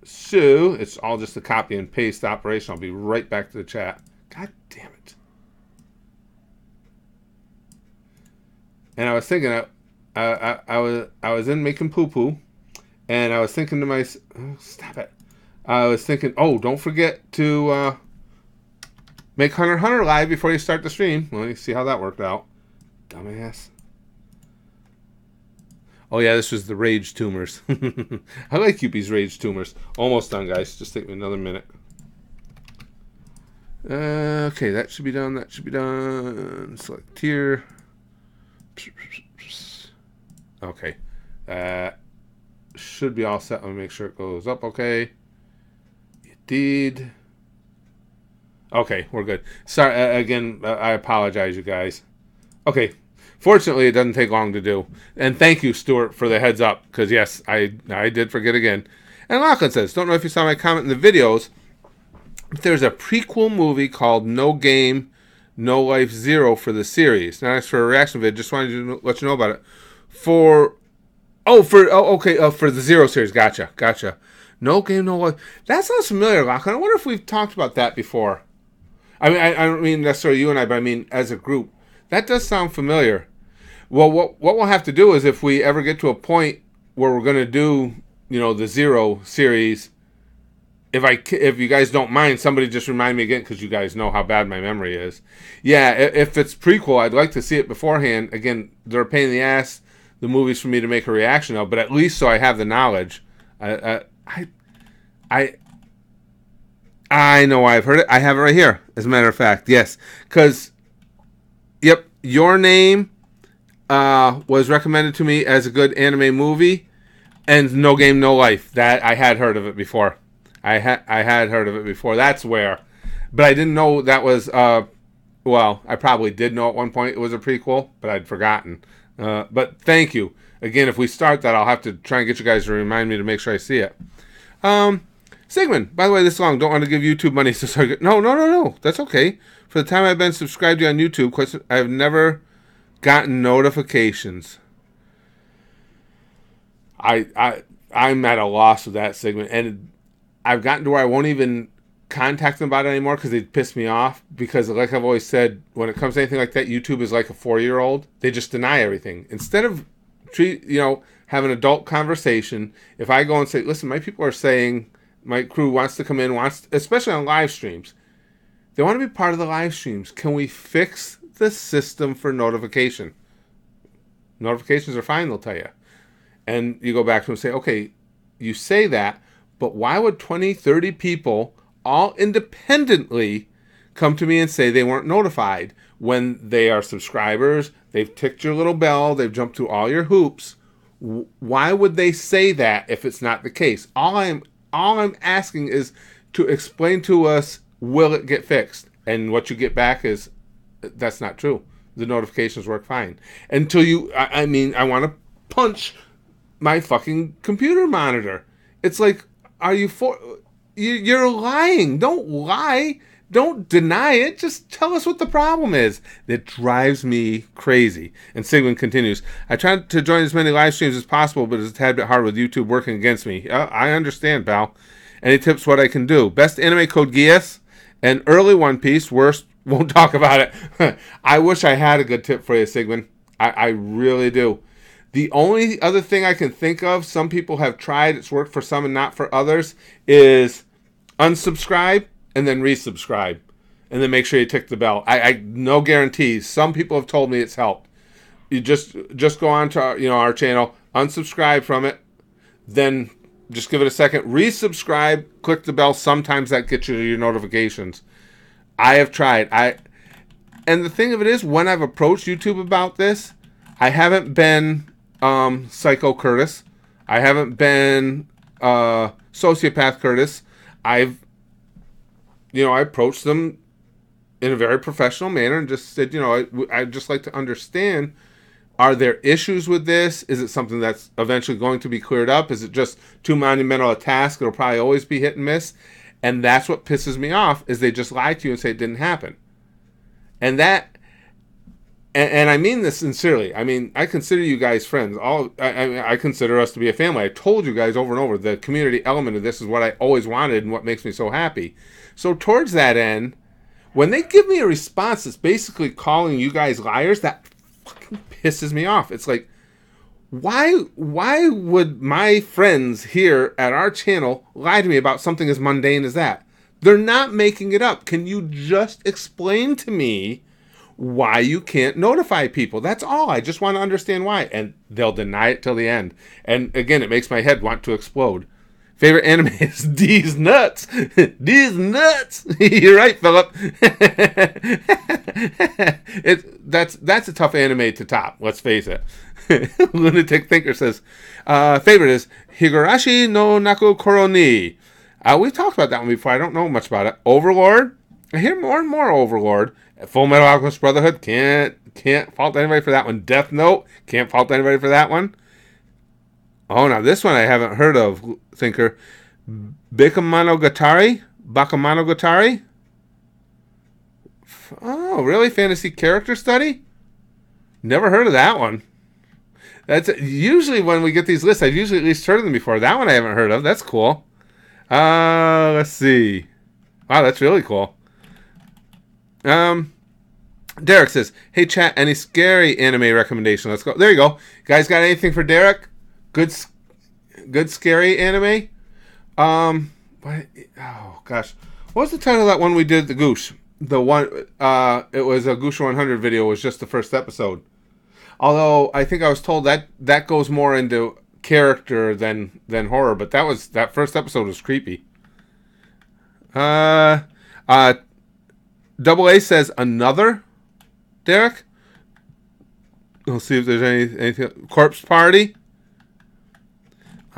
So it's all just a copy and paste operation. I'll be right back to the chat. God damn it. And I was thinking, I was in making poo-poo, and I was thinking to myself, oh, stop it. I was thinking, oh, don't forget to make Hunter x Hunter live before you start the stream. Well, you see how that worked out. Dumbass. Oh, yeah, this was the rage tumors. I like Yuppie's rage tumors. Almost done, guys. Just take me another minute. Okay, that should be done. That should be done. Select tier. Okay. Should be all set. Let me make sure it goes up okay. It did. Okay, we're good. Sorry, again, I apologize, you guys. Okay. Fortunately, it doesn't take long to do. And thank you, Stuart, for the heads up. Because, yes, I did forget again. And Lachlan says, don't know if you saw my comment in the videos. There's a prequel movie called No Game, No Life Zero for the series. Now, that's for a reaction video. Just wanted to let you know about it. For the Zero series. Gotcha. No Game, No Life. That sounds familiar, Lachlan. I wonder if we've talked about that before. I mean, I don't mean necessarily you and I, but I mean as a group. That does sound familiar. Well, what we'll have to do is if we ever get to a point where we're going to do, the Zero series, if you guys don't mind, somebody just remind me again because you guys know how bad my memory is. Yeah, if it's prequel, I'd like to see it beforehand. Again, they're a pain in the ass, the movies for me to make a reaction of, but at least so I have the knowledge. I know I've heard it. I have it right here, as a matter of fact. Yes, because... Yep, Your Name was recommended to me as a good anime movie, and No Game, No Life. That I had heard of it before. I had heard of it before. That's where, but I didn't know that was. Well, I probably did know at one point it was a prequel, but I'd forgotten. But thank you again. If we start that, I'll have to try and get you guys to remind me to make sure I see it. Sigmund, by the way, this long, don't want to give YouTube money. So no. That's okay. For the time I've been subscribed to you on YouTube, I've never gotten notifications. I'm at a loss with that, Sigmund. And I've gotten to where I won't even contact them about it anymore because they'd piss me off. Because like I've always said, when it comes to anything like that, YouTube is like a 4-year-old. They just deny everything. Instead of have an adult conversation, if I go and say, listen, my people are saying, my crew wants to come in, especially on live streams. They want to be part of the live streams. Can we fix the system for notification? Notifications are fine, they'll tell you. And you go back to them and say, okay, you say that, but why would 20, 30 people all independently come to me and say they weren't notified when they are subscribers, they've ticked your little bell, they've jumped through all your hoops? Why would they say that if it's not the case? All I'm asking is to explain to us, will it get fixed? And what you get back is, that's not true. The notifications work fine. Until I want to punch my fucking computer monitor. It's like, you're lying. Don't lie. Don't deny it. Just tell us what the problem is. It drives me crazy. And Sigmund continues, I tried to join as many live streams as possible, but it's a tad bit hard with YouTube working against me. I understand, pal. Any tips what I can do? Best anime Code Geass and early One Piece. Worst, won't talk about it. I wish I had a good tip for you, Sigmund. I really do. The only other thing I can think of, some people have tried, it's worked for some and not for others, is unsubscribe and then resubscribe. And then make sure you tick the bell. I no guarantees. Some people have told me it's helped. You just go on to our channel, unsubscribe from it, then just give it a second, resubscribe, click the bell. Sometimes that gets you your notifications. I have tried. And the thing of it is, when I've approached YouTube about this, I haven't been Psycho Curtis. I haven't been Sociopath Curtis. I approached them in a very professional manner and just said, I'd just like to understand, are there issues with this? Is it something that's eventually going to be cleared up? Is it just too monumental a task? It'll probably always be hit and miss. And that's what pisses me off, is they just lie to you and say it didn't happen. And that, and I mean this sincerely. I mean, I consider you guys friends. I consider us to be a family. I told you guys over and over, the community element of this is what I always wanted and what makes me so happy. So towards that end, when they give me a response that's basically calling you guys liars, that fucking pisses me off. It's like, why would my friends here at our channel lie to me about something as mundane as that? They're not making it up. Can you just explain to me why you can't notify people? That's all. I just want to understand why. And they'll deny it till the end. And again, it makes my head want to explode. Favorite anime is D's Nuts. D's Nuts. You're right, Philip. That's a tough anime to top, let's face it. Lunatic Thinker says, favorite is Higurashi no Naku Koroni. We've talked about that one before. I don't know much about it. Overlord. I hear more and more Overlord. Full Metal Alchemist Brotherhood. Can't fault anybody for that one. Death Note. Can't fault anybody for that one. Oh, now this one I haven't heard of, Thinker. Bakemonogatari? Oh, really? Fantasy character study? Never heard of that one. That's usually when we get these lists, I've usually at least heard of them before. That one I haven't heard of. That's cool. Let's see. Wow, that's really cool. Derek says, hey chat, any scary anime recommendation? Let's go. There you go. You guys got anything for Derek? Good scary anime? What? Oh gosh, what was the title of that one we did? The Goosh. The one. It was a Goosh 100 video. It was just the first episode. Although I think I was told that goes more into character than horror. But that first episode was creepy. Double A says another. Derek. We'll see if there's anything. Corpse Party.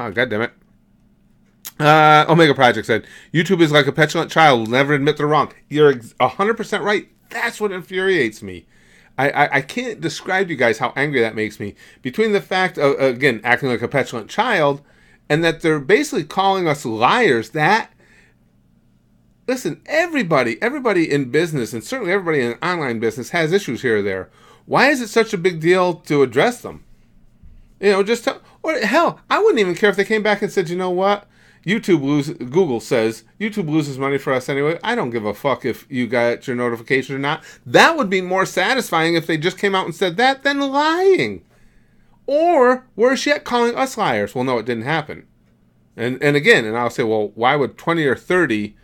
Oh, goddammit. Omega Project said, YouTube is like a petulant child, will never admit they're wrong. You're 100% right. That's what infuriates me. I can't describe to you guys how angry that makes me. Between the fact of, again, acting like a petulant child, and that they're basically calling us liars, that... Listen, everybody in business, and certainly everybody in online business, has issues here or there. Why is it such a big deal to address them? You know, just tell... Or hell, I wouldn't even care if they came back and said, you know what? Google says YouTube loses money for us anyway. I don't give a fuck if you got your notification or not. That would be more satisfying if they just came out and said that than lying. Or, worse yet, calling us liars. Well, no, it didn't happen. And again, and I'll say, well, why would 20 or 30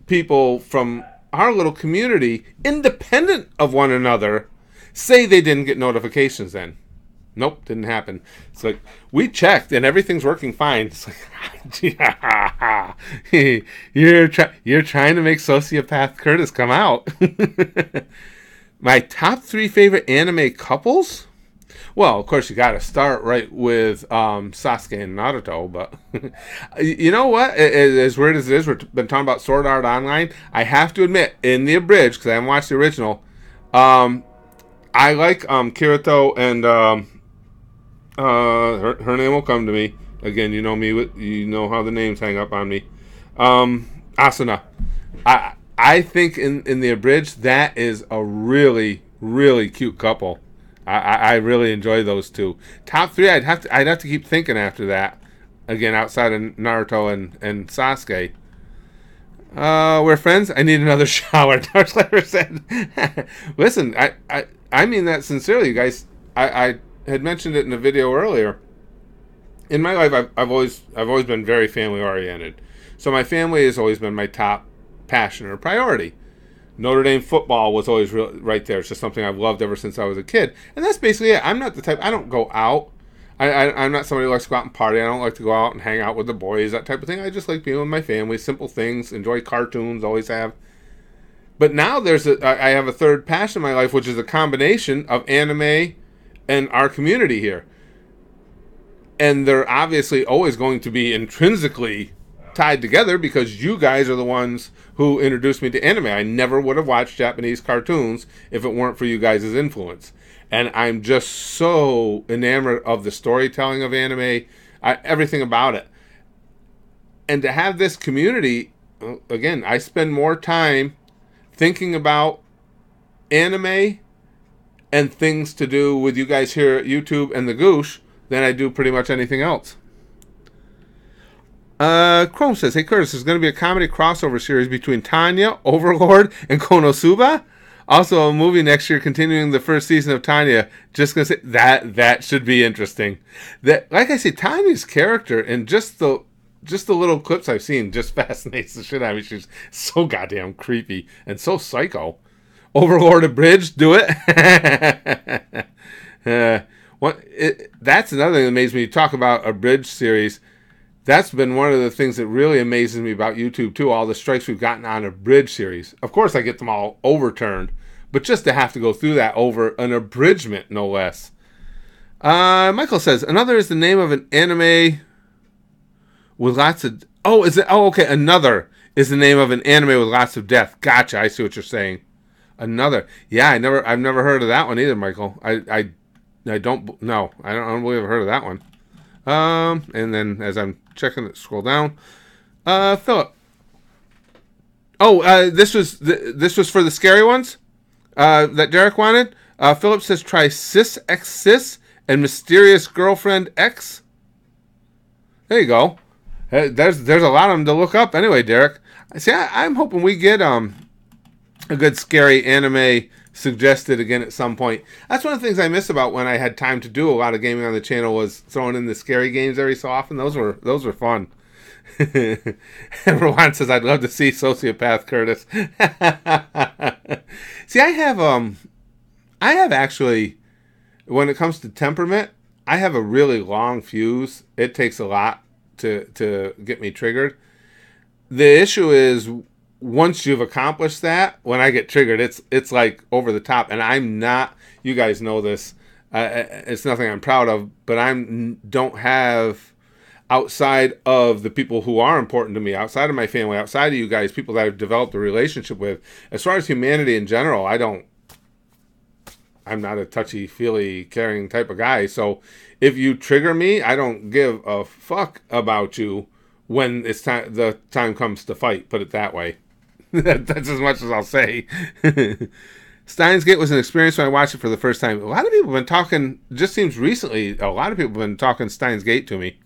people from our little community, independent of one another, say they didn't get notifications then? Nope, didn't happen. It's like, we checked and everything's working fine. It's like, you're trying to make sociopath Curtis come out. My top 3 favorite anime couples? Well, of course, you got to start right with Sasuke and Naruto, but you know what? As weird as it is, we've been talking about Sword Art Online. I have to admit, in the abridged, because I haven't watched the original, I like Kirito and... her name will come to me. Again, you know me. You know how the names hang up on me. Asuna. I think in the abridged, that is a really, really cute couple. I really enjoy those two. Top 3, I'd have to keep thinking after that. Again, outside of Naruto and Sasuke. We're friends. I need another shower. Dark Slayer said. Listen, I mean that sincerely, you guys. I had mentioned it in a video earlier. In my life, I've always been very family oriented. So my family has always been my top passion or priority. Notre Dame football was always right there. It's just something I've loved ever since I was a kid. And that's basically it. I'm not the type, I don't go out. I'm not somebody who likes to go out and party. I don't like to go out and hang out with the boys, that type of thing. I just like being with my family, simple things, enjoy cartoons, always have. But now I have a third passion in my life, which is a combination of anime and our community here. And they're obviously always going to be intrinsically tied together because you guys are the ones who introduced me to anime. I never would have watched Japanese cartoons if it weren't for you guys' influence. And I'm just so enamored of the storytelling of anime, everything about it. And to have this community again, I spend more time thinking about anime and things to do with you guys here at YouTube and the Goosh than I do pretty much anything else. Chrome says, hey Curtis, there's going to be a comedy crossover series between Tanya, Overlord, and Konosuba. Also, a movie next year continuing the first season of Tanya. Just going to say that should be interesting. That, like I say, Tanya's character and just the little clips I've seen just fascinates the shit out of me. She's so goddamn creepy and so psycho. Overlord Abridged, do it. That's another thing that amazes me. You talk about Abridged series. That's been one of the things that really amazes me about YouTube, too. All the strikes we've gotten on a Abridged series. Of course, I get them all overturned. But just to have to go through that over an abridgment, no less. Michael says, another is the name of an anime with lots of... Oh, is it? Oh, okay. Another is the name of an anime with lots of death. Gotcha. I see what you're saying. Another. Yeah, I've never heard of that one either, Michael. I don't believe I've heard of that one. And then as I'm checking it, scroll down. Philip. Oh, this was for the scary ones that Derek wanted. Philip says try Sis X Sis and Mysterious Girlfriend X. There you go. There's a lot of them to look up. Anyway, Derek. See, I'm hoping we get a good scary anime suggested again at some point. That's one of the things I miss about when I had time to do a lot of gaming on the channel, was throwing in the scary games every so often. Those were fun. Everyone says I'd love to see Sociopath Curtis. See, I have actually, when it comes to temperament, I have a really long fuse. It takes a lot to get me triggered. The issue is, once you've accomplished that, when I get triggered, it's like over the top. And I'm not, you guys know this, it's nothing I'm proud of, but don't have, outside of the people who are important to me, outside of my family, outside of you guys, people that I've developed a relationship with, as far as humanity in general, I'm not a touchy-feely, caring type of guy. So if you trigger me, I don't give a fuck about you when it's time. The time comes to fight. Put it that way. That's as much as I'll say. Steins Gate was an experience when I watched it for the first time. A lot of people have been talking. Just seems recently, a lot of people have been talking Steins Gate to me.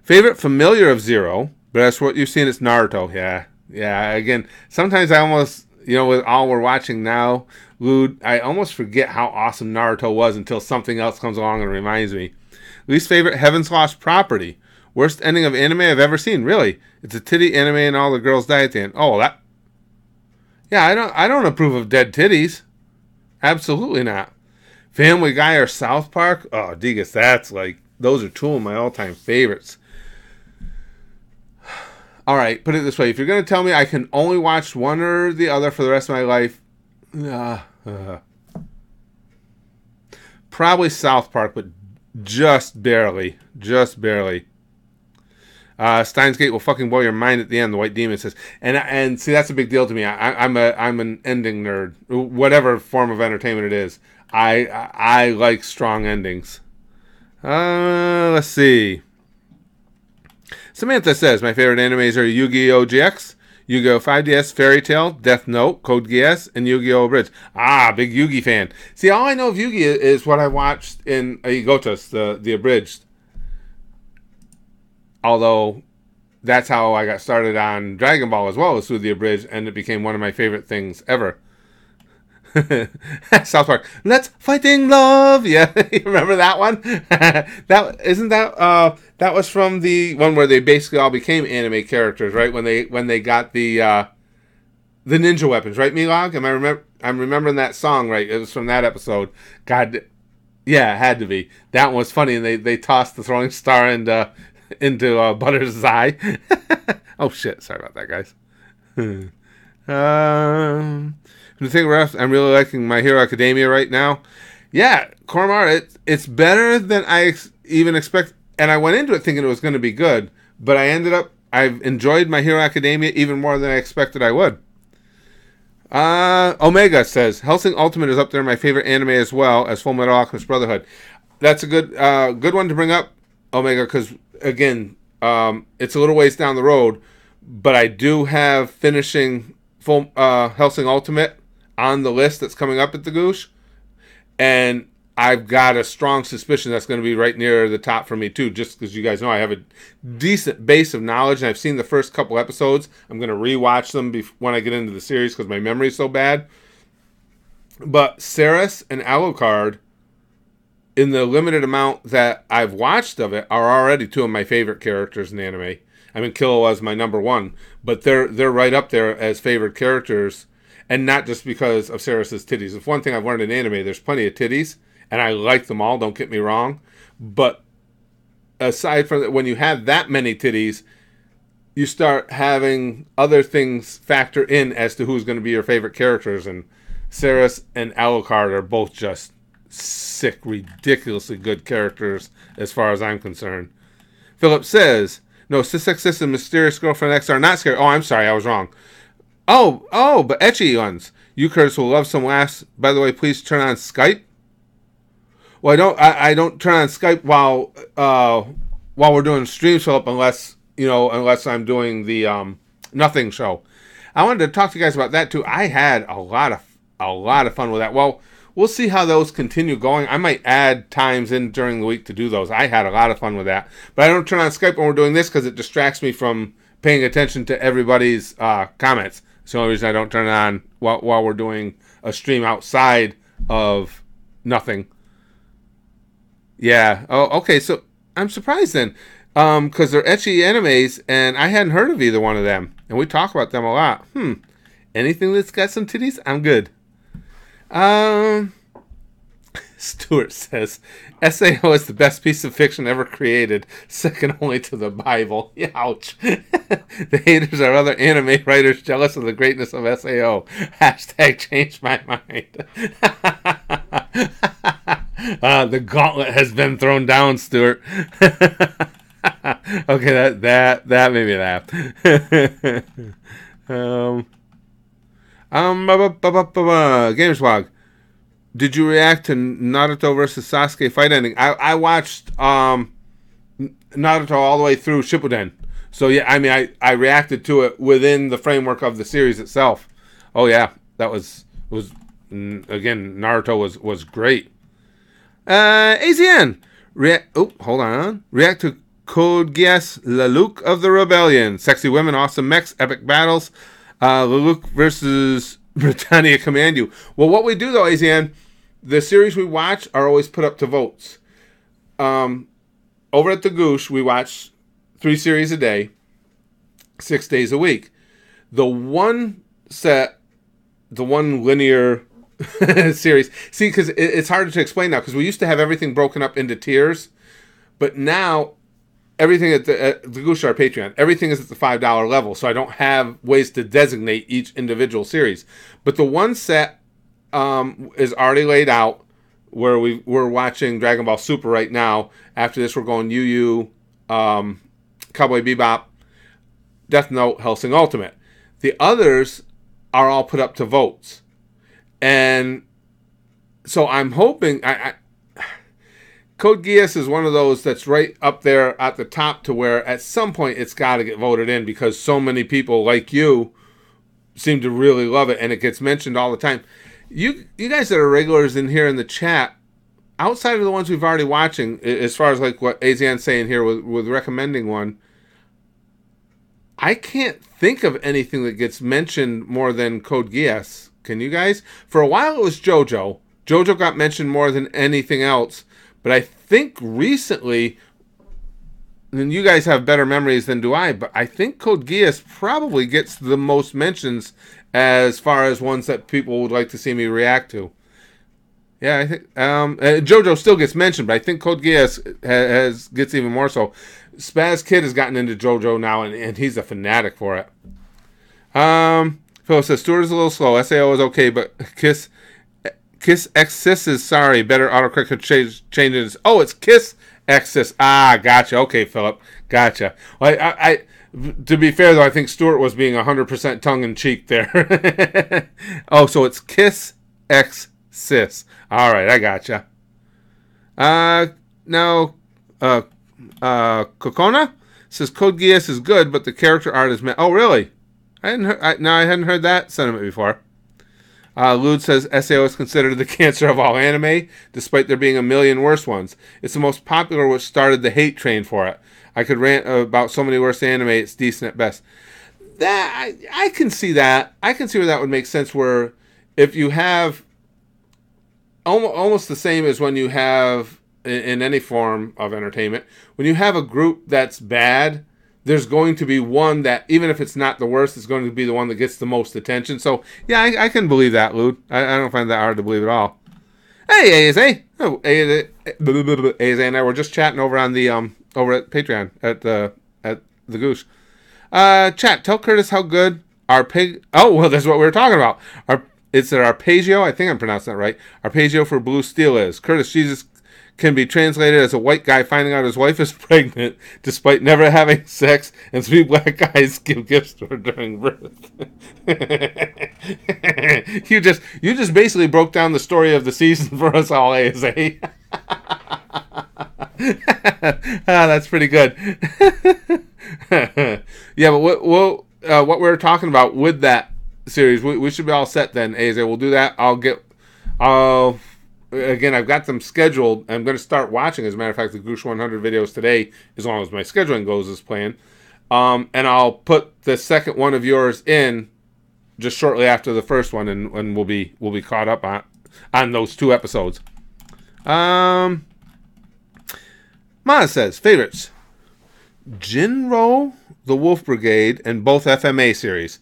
Favorite familiar of Zero, but that's what you've seen. It's Naruto. Yeah. Again, sometimes I almost, with all we're watching now, Lude, I almost forget how awesome Naruto was until something else comes along and reminds me. Least favorite, Heaven's Lost Property. Worst ending of anime I've ever seen. Really, it's a titty anime and all the girls die at the end. Oh, that. Yeah, I don't approve of dead titties. Absolutely not. Family Guy or South Park. Oh, Degas, that's like, those are two of my all-time favorites. All right, put it this way. If you're going to tell me I can only watch one or the other for the rest of my life, probably South Park, but just barely. Just barely. Steins Gate will fucking blow your mind at the end, the White Demon says. And see, that's a big deal to me. I'm an ending nerd. Whatever form of entertainment it is. I like strong endings. Let's see. Samantha says, my favorite animes are Yu-Gi-Oh! GX, Yu-Gi-Oh! 5DS, Fairy Tail, Death Note, Code Geass, and Yu-Gi-Oh! Bridge. Big Yu-Gi fan. See, all I know of Yu-Gi is what I watched in Igotas, the Abridged. Although, that's how I got started on Dragon Ball as well, was through the Abridged, and it became one of my favorite things ever. South Park. Let's fighting love. Yeah, you remember that one? That was from the one where they basically all became anime characters, right? When they got the ninja weapons, right, Milog? I'm remembering that song, right? It was from that episode. God, yeah, it had to be. That one was funny, and they tossed the throwing star into Butters' eye. Oh shit! Sorry about that, guys. I'm really liking My Hero Academia right now. Yeah, Cormar, it's better than I even expect. And I went into it thinking it was going to be good, but I've enjoyed My Hero Academia even more than I expected I would. Omega says, Hellsing Ultimate is up there, my favorite anime as well as Fullmetal Alchemist Brotherhood. That's a good one to bring up, Omega, because, again, It's a little ways down the road, but I do have finishing full Hellsing Ultimate on the list that's coming up at the Goosh, and I've got a strong suspicion that's going to be right near the top for me too, just because you guys know I have a decent base of knowledge, and I've seen the first couple episodes. I'm going to rewatch them when I get into the series because my memory is so bad. But Ceres and Alucard, in the limited amount that I've watched of it, are already two of my favorite characters in the anime. I mean, Killua is my number one, but they're right up there as favorite characters, and not just because of Ceres' titties. If one thing I've learned in anime, there's plenty of titties, and I like them all, don't get me wrong. But aside from that, when you have that many titties, you start having other things factor in as to who's going to be your favorite characters, and Ceres and Alucard are both just sick, ridiculously good characters as far as I'm concerned. Philip says, no, Cis and Mysterious Girlfriend X are not scary. Oh, I'm sorry, I was wrong. Oh, but ecchi ones. You, Curtis, will love some laughs. By the way, please turn on Skype. Well, I don't turn on Skype while we're doing streams, Philip, unless I'm doing the Nothing show. I wanted to talk to you guys about that too. I had a lot of fun with that. Well, we'll see how those continue going. I might add times in during the week to do those. I had a lot of fun with that. But I don't turn on Skype when we're doing this because it distracts me from paying attention to everybody's comments. It's the only reason I don't turn it on while we're doing a stream outside of Nothing. Yeah. Oh, okay. So I'm surprised then, because they're ecchi animes, and I hadn't heard of either one of them, and we talk about them a lot. Anything that's got some titties, I'm good. Stuart says, SAO is the best piece of fiction ever created, second only to the Bible. Yeah, ouch. The haters are other anime writers jealous of the greatness of SAO. Hashtag change my mind. The gauntlet has been thrown down, Stuart. Okay, that made me laugh. Gamerswag, did you react to Naruto versus Sasuke fight ending? I watched Naruto all the way through Shippuden. So yeah, I mean, I reacted to it within the framework of the series itself. Oh yeah, that was again, Naruto was great. AZN, hold on. React to Code Geass, Lelouch of the Rebellion, sexy women, awesome mechs, epic battles. Lelouch versus Britannia Command You. Well, what we do though, AZN, the series we watch are always put up to votes. Over at the Goosh, we watch 3 series a day, 6 days a week. The one linear series. See, because it's harder to explain now, because we used to have everything broken up into tiers, but now everything at the Goosh, our Patreon, everything is at the $5 level, so I don't have ways to designate each individual series. But the one set is already laid out, where we're watching Dragon Ball Super right now. After this, we're going Yu Yu, Cowboy Bebop, Death Note, Hellsing Ultimate. The others are all put up to votes. And so I'm hoping... Code Geass is one of those that's right up there at the top, to where at some point it's got to get voted in, because so many people like you seem to really love it, and it gets mentioned all the time. You guys that are regulars in here in the chat, outside of the ones we've already watching, as far as like what AZN's saying here with recommending one, I can't think of anything that gets mentioned more than Code Geass. Can you guys? For a while it was JoJo. JoJo got mentioned more than anything else. But I think recently, and you guys have better memories than do I, but I think Code Geass probably gets the most mentions as far as ones that people would like to see me react to. Yeah, I think JoJo still gets mentioned, but I think Code Geass gets even more so. Spaz Kid has gotten into JoJo now, and he's a fanatic for it. Phil says, Stuart is a little slow. SAO is okay, but Kiss X Sis is sorry. Better autocorrect changes. Oh, it's Kiss X Sis. Ah, gotcha. Okay, Philip. Gotcha. Well, I to be fair, though, I think Stuart was being 100% tongue-in-cheek there. Oh, so it's Kiss X Sis. All right, I gotcha. Now, Kokona says Code Geass is good, but the character art is oh really? I hadn't heard that sentiment before. Lude says SAO is considered the cancer of all anime, despite there being a million worse ones. It's the most popular, which started the hate train for it. I could rant about so many worse anime. It's decent at best. That I can see that. I can see where that would make sense. Where if you have almost the same as when you have in any form of entertainment, when you have a group that's bad, there's going to be one that, even if it's not the worst, is going to be the one that gets the most attention. So, yeah, I can believe that, Lude. I don't find that hard to believe at all. Hey, ASA. Oh, ASA and I were just chatting over on the over at Patreon at the Goosh. Chat, tell Curtis how good oh, well, that's what we were talking about. It's an arpeggio, I think I'm pronouncing that right. Arpeggio for Blue Steel is. Curtis Jesus can be translated as a white guy finding out his wife is pregnant despite never having sex, and 3 black guys give gifts to her during birth. You just basically broke down the story of the season for us all, ASA. That's pretty good. Yeah, but what we're talking about with that series, we should be all set then, ASA. We'll do that. Again, I've got them scheduled. I'm going to start watching, as a matter of fact, the Goosh 100 videos today, as long as my scheduling goes as planned. And I'll put the second one of yours in just shortly after the first one, and we'll be caught up on those 2 episodes. Maz says, favorites. Jinro, The Wolf Brigade, and both FMA series.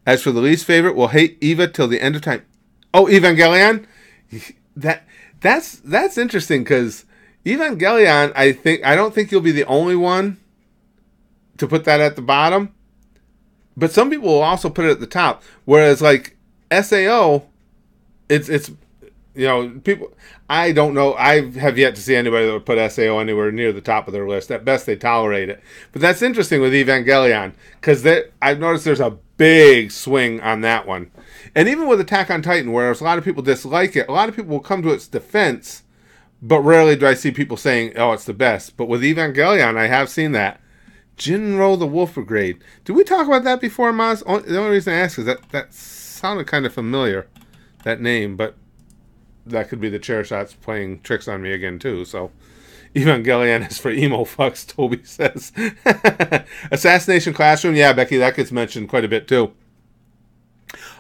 As for the least favorite, we'll hate Eva till the end of time. Oh, Evangelion? That's interesting, because Evangelion, I don't think you'll be the only one to put that at the bottom, but some people will also put it at the top. Whereas like SAO, it's people. I don't know. I have yet to see anybody that would put SAO anywhere near the top of their list. At best, they tolerate it. But that's interesting with Evangelion, because I've noticed there's a big swing on that one. And even with Attack on Titan, whereas a lot of people dislike it, a lot of people will come to its defense, but rarely do I see people saying, oh, it's the best. But with Evangelion, I have seen that. Jinro, the Wolf Brigade. Did we talk about that before, Maz? The only reason I ask is that sounded kind of familiar, that name, but that could be the chair shots playing tricks on me again, too. So, Evangelion is for emo fucks, Toby says. Assassination Classroom, yeah, Becky, that gets mentioned quite a bit, too.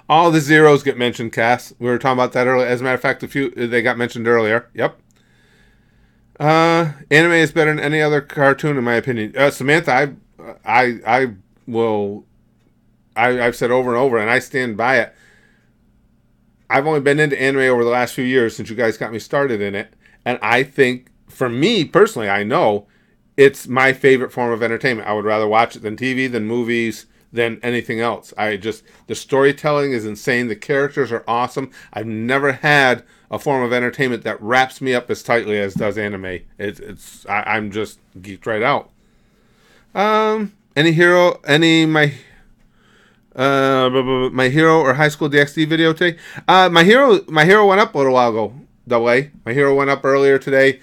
All the zeros get mentioned, Cass. We were talking about that earlier. As a matter of fact, they got mentioned earlier. Yep. Anime is better than any other cartoon, in my opinion. Samantha, I've said over and over, and I stand by it. I've only been into anime over the last few years since you guys got me started in it, and I think, for me personally, I know it's my favorite form of entertainment. I would rather watch it than TV, than movies, than anything else. The storytelling is insane. The characters are awesome. I've never had a form of entertainment that wraps me up as tightly as does anime. I'm just geeked right out. My hero or high school DxD video today. My hero went up a little while ago. My hero went up earlier today.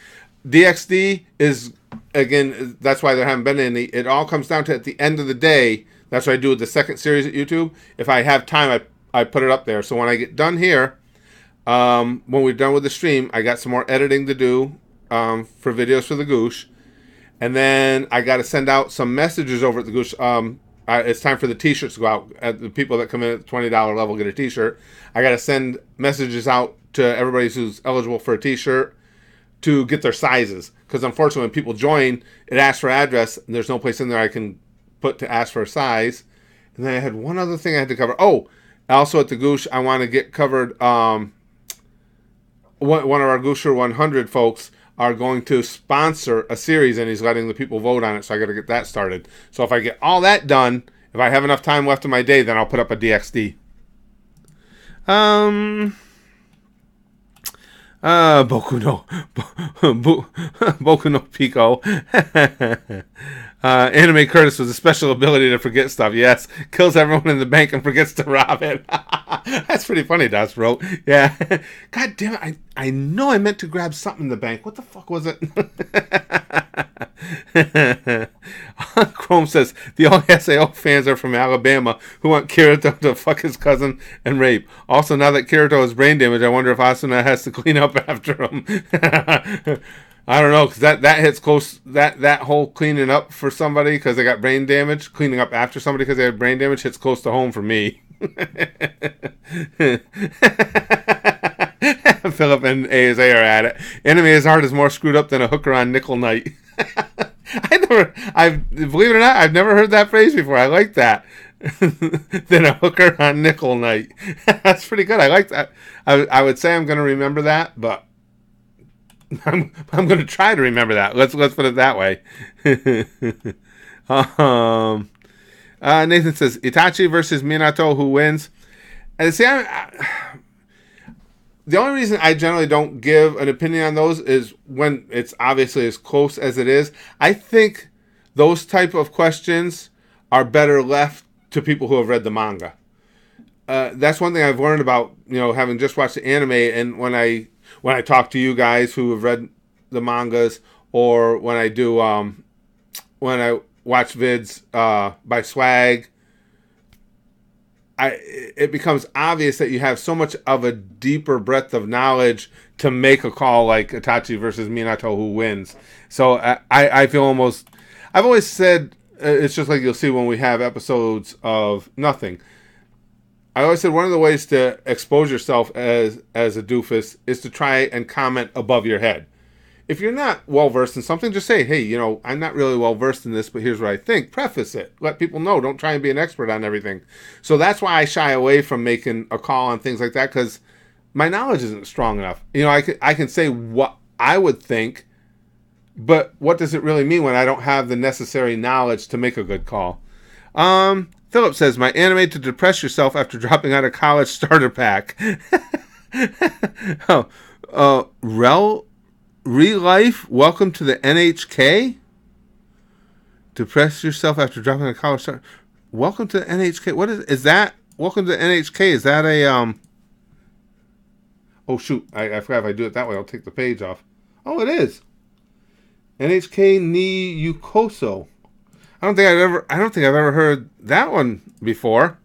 DxD is, again, that's why there haven't been any. It all comes down to, at the end of the day, that's what I do with the second series at YouTube. If I have time, I put it up there. So when I get done here, when we're done with the stream, I got some more editing to do for videos for the Goosh. And then I got to send out some messages over at the Goosh. It's time for the t-shirts to go out. The people that come in at the $20 level get a t-shirt. I got to send messages out to everybody who's eligible for a t-shirt to get their sizes. Because unfortunately, when people join, it asks for address, and there's no place in there I can put to ask for a size. And then I had one other thing I had to cover. Oh, also at the Goosh, I want to get covered. One of our Goosher 100 folks are going to sponsor a series, and he's letting the people vote on it, so I got to get that started. So if I get all that done, if I have enough time left in my day, then I'll put up a DxD. Boku no Pico. Anime Curtis was a special ability to forget stuff. Yes, kills everyone in the bank and forgets to rob it. That's pretty funny, Das wrote. Yeah. God damn it, I know I meant to grab something in the bank. What the fuck was it? Chrome says the only SAO fans are from Alabama who want Kirito to fuck his cousin and rape. Also, now that Kirito has brain damage, I wonder if Asuna has to clean up after him. I don't know, because that hits close. That whole cleaning up for somebody because they got brain damage, cleaning up after somebody because they had brain damage hits close to home for me. Philip and ASA are at it. Anime is hard is more screwed up than a hooker on nickel night. Believe it or not, I've never heard that phrase before. I like that. Than a hooker on nickel night. That's pretty good. I like that. I would say I'm going to remember that, but I'm going to try to remember that. Let's put it that way. Nathan says Itachi versus Minato, who wins? And see, the only reason I generally don't give an opinion on those is when it's obviously as close as it is. I think those type of questions are better left to people who have read the manga. That's one thing I've learned about, having just watched the anime, and when I talk to you guys who have read the mangas, or when I do when I watch vids by Swag, it becomes obvious that you have so much of a deeper breadth of knowledge to make a call like Itachi versus Minato, who wins. So I feel almost... I've always said, it's just like you'll see when we have episodes of nothing. I always said one of the ways to expose yourself as a doofus is to try and comment above your head. If you're not well-versed in something, just say, hey, I'm not really well-versed in this, but here's what I think. Preface it. Let people know. Don't try and be an expert on everything. So that's why I shy away from making a call on things like that, because my knowledge isn't strong enough. I can say what I would think, but what does it really mean when I don't have the necessary knowledge to make a good call? Philip says, my anime to depress yourself after dropping out of college starter pack. Real life, welcome to the NHK. Depress yourself after dropping out of college. Welcome to the NHK. What is that? Welcome to the NHK. Is that a Oh shoot! I forgot if I do it that way, I'll take the page off. Oh, it is NHK ni Yukoso. I don't think I've ever heard that one before.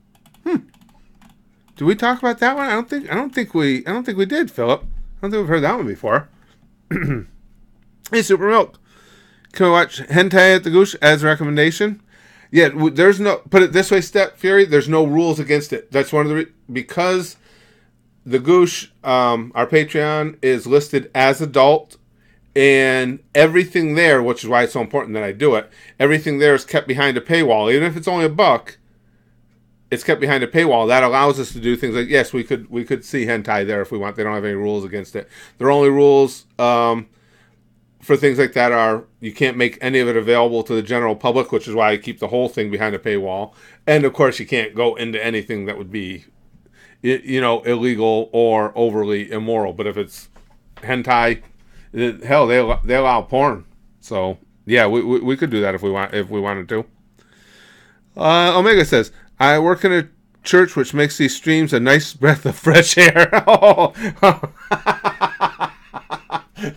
Did we talk about that one? I don't think we did, Philip. I don't think we've heard that one before. Hey, Super Milk, can we watch hentai at the Goosh as a recommendation? Yeah, there's no, put it this way, Step Fury, there's no rules against it. That's one of the because the Goosh, our Patreon, is listed as adult, and everything there, which is why it's so important that I do it, everything there is kept behind a paywall. Even if it's only $1, it's kept behind a paywall. That allows us to do things like, yes, we could see hentai there if we want. They don't have any rules against it. Their only rules for things like that are you can't make any of it available to the general public, which is why I keep the whole thing behind a paywall. And of course, you can't go into anything that would be, illegal or overly immoral. But if it's hentai, hell, they allow porn. So yeah, we could do that if we wanted to. Omega says, I work in a church which makes these streams a nice breath of fresh air.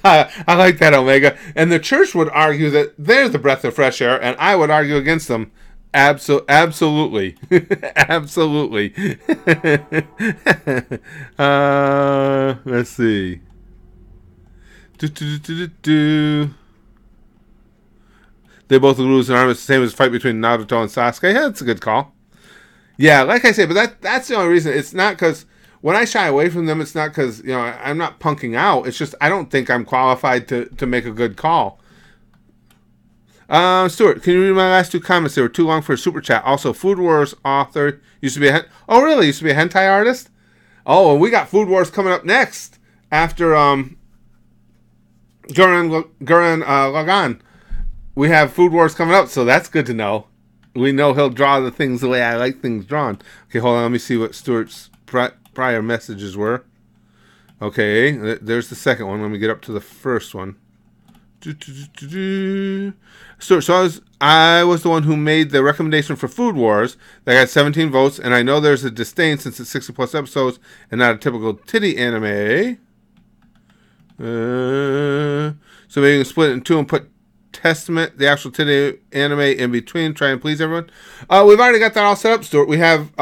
I like that, Omega. And the church would argue that they're the breath of fresh air, and I would argue against them. Absolutely. Absolutely. Let's see. They both lose an arm. It's the same as the fight between Naruto and Sasuke. Yeah, that's a good call. Yeah, like I say, but that's the only reason. It's not because when I shy away from them, it's not because I'm not punking out. It's just I don't think I'm qualified to make a good call. Stuart, can you read my last two comments? They were too long for a super chat. Also, Food Wars author used to be used to be a hentai artist. Oh, and we got Food Wars coming up next after Gurren Lagann. We have Food Wars coming up, so that's good to know. We know he'll draw the things the way I like things drawn. Okay, hold on. Let me see what Stuart's prior messages were. Okay, there's the second one. Let me get up to the first one. Stuart, so I was the one who made the recommendation for Food Wars. That got 17 votes, and I know there's a disdain since it's 60-plus episodes and not a typical titty anime. So maybe you can split it in two and put Testament, the actual titty anime in between, try and please everyone. We've already got that all set up, Stuart. We have,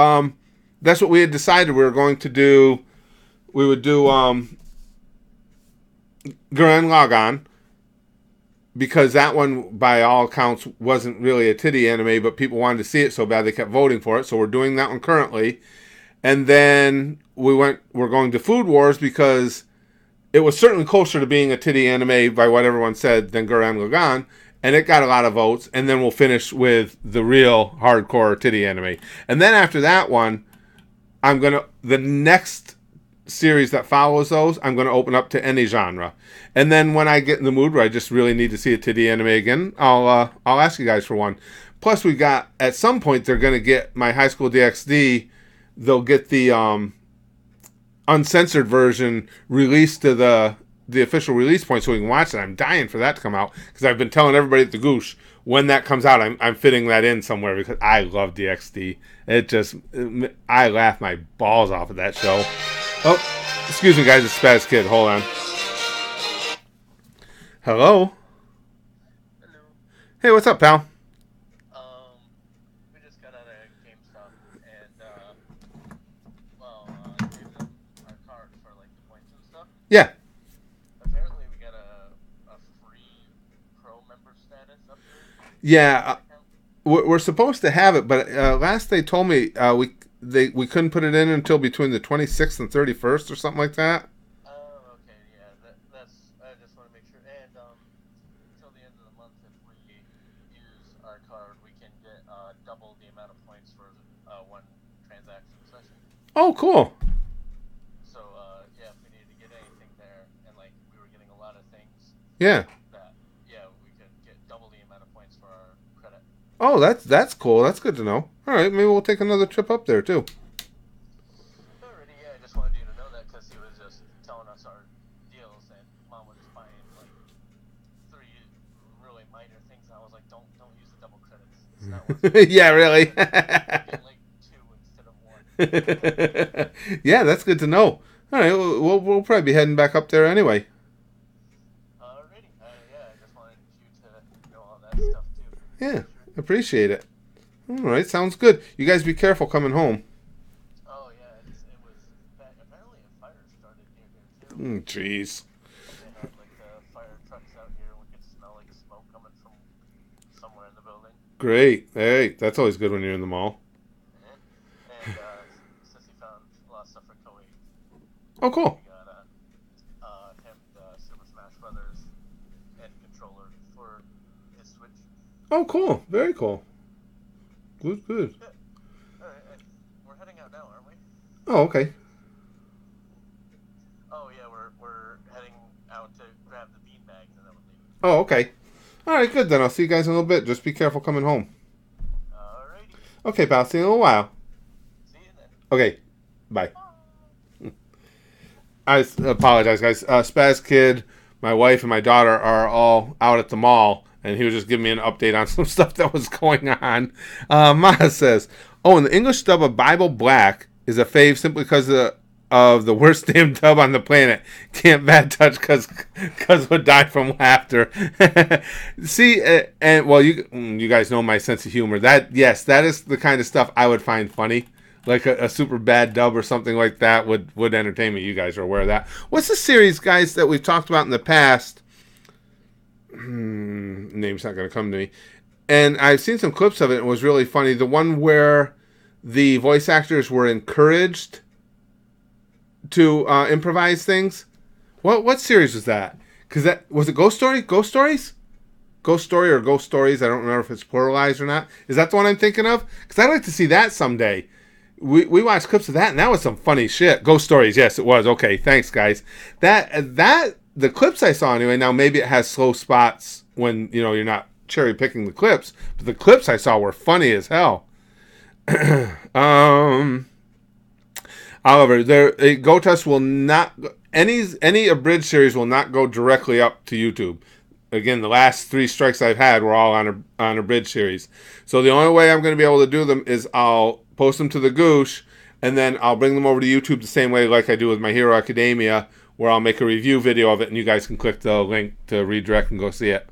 that's what we had decided we were going to do. We would do Gurren Lagann, because that one, by all accounts, wasn't really a titty anime, but people wanted to see it so bad they kept voting for it. So we're doing that one currently. And then we're going to Food Wars because it was certainly closer to being a titty anime by what everyone said than Gurren Lagann, and it got a lot of votes. And then we'll finish with the real hardcore titty anime. And then after that one, the next series that follows those, I'm going to open up to any genre. And then when I get in the mood where I just really need to see a titty anime again, I'll ask you guys for one. Plus, we got, at some point, they're going to get my High School DxD. They'll get the uncensored version released to the official release point so we can watch it. I'm dying for that to come out because I've been telling everybody at the Goosh when that comes out, I'm fitting that in somewhere because I love DxD. I laugh my balls off of that show. Oh, excuse me, guys. It's Spaz Kid. Hold on. Hello. Hello. Hey, what's up, pal? We just got out of GameStop and gave them our card for like the points and stuff. Yeah. Apparently, we got a free pro member status up there. Yeah. We're supposed to have it, but last they told me we couldn't put it in until between the 26th and 31st or something like that. Oh, okay, yeah. That's. I just want to make sure. And until the end of the month, if we use our card, we can get double the amount of points for one transaction session. Oh, cool. So yeah, if we needed to get anything there, and like we were getting a lot of things. Yeah. We could get double the amount of points for our credit. Oh, that's cool. That's good to know. All right, maybe we'll take another trip up there too. Alrighty, yeah, I just wanted you to know that because he was just telling us our deals, and Mom was buying like 3 really minor things. And I was like, don't use the double credits. It's not what's Yeah, really. get like 2 instead of 1. Yeah, that's good to know. All right, we'll probably be heading back up there anyway. Alrighty, yeah, I just wanted you to know all that stuff too. Yeah, appreciate it. All right, sounds good. You guys be careful coming home. Oh yeah, it was bad. Apparently a fire started near here too. Jeez. They had like the fire trucks out here. We could smell like smoke coming from somewhere in the building. Great. Hey, that's always good when you're in the mall. And Sissy found a lot of stuff for Koei. Oh, cool. We got him the Super Smash Brothers and controller for his Switch. Oh, cool. Very cool. Good. Yeah. Alright, we're heading out now, aren't we? Oh, okay. Oh yeah, we're heading out to grab the beanbags and then we'll leave. Oh, okay. All right, good then. I'll see you guys in a little bit. Just be careful coming home. Alrighty. Okay, pal. See you in a little while. See you then. Okay. Bye. I apologize, guys. Spaz Kid, my wife, and my daughter are all out at the mall, and he was just giving me an update on some stuff that was going on. Maya says, "Oh, and the English dub of Bible Black is a fave simply because of the worst damn dub on the planet. Can't bad touch because would die from laughter." See, and well, you guys know my sense of humor. That is the kind of stuff I would find funny. Like a super bad dub or something like that would entertain me. You guys are aware of that. What's the series, guys, that we've talked about in the past? Name's not going to come to me. And I've seen some clips of it. It was really funny. The one where the voice actors were encouraged to improvise things. What series was that? Because was it Ghost Story? Ghost Stories? Ghost Story or Ghost Stories? I don't remember if it's pluralized or not. Is that the one I'm thinking of? Because I'd like to see that someday. We watched clips of that, and that was some funny shit. Ghost Stories, yes, it was. Okay, thanks, guys. That the clips I saw anyway. Now maybe it has slow spots when you're not cherry picking the clips, but the clips I saw were funny as hell. However, GoTus will not any abridged series will not go directly up to YouTube. Again, the last 3 strikes I've had were all on a bridge series. So the only way I'm going to be able to do them is I'll post them to the Goosh, and then I'll bring them over to YouTube the same way like I do with My Hero Academia, where I'll make a review video of it, and you guys can click the link to redirect and go see it.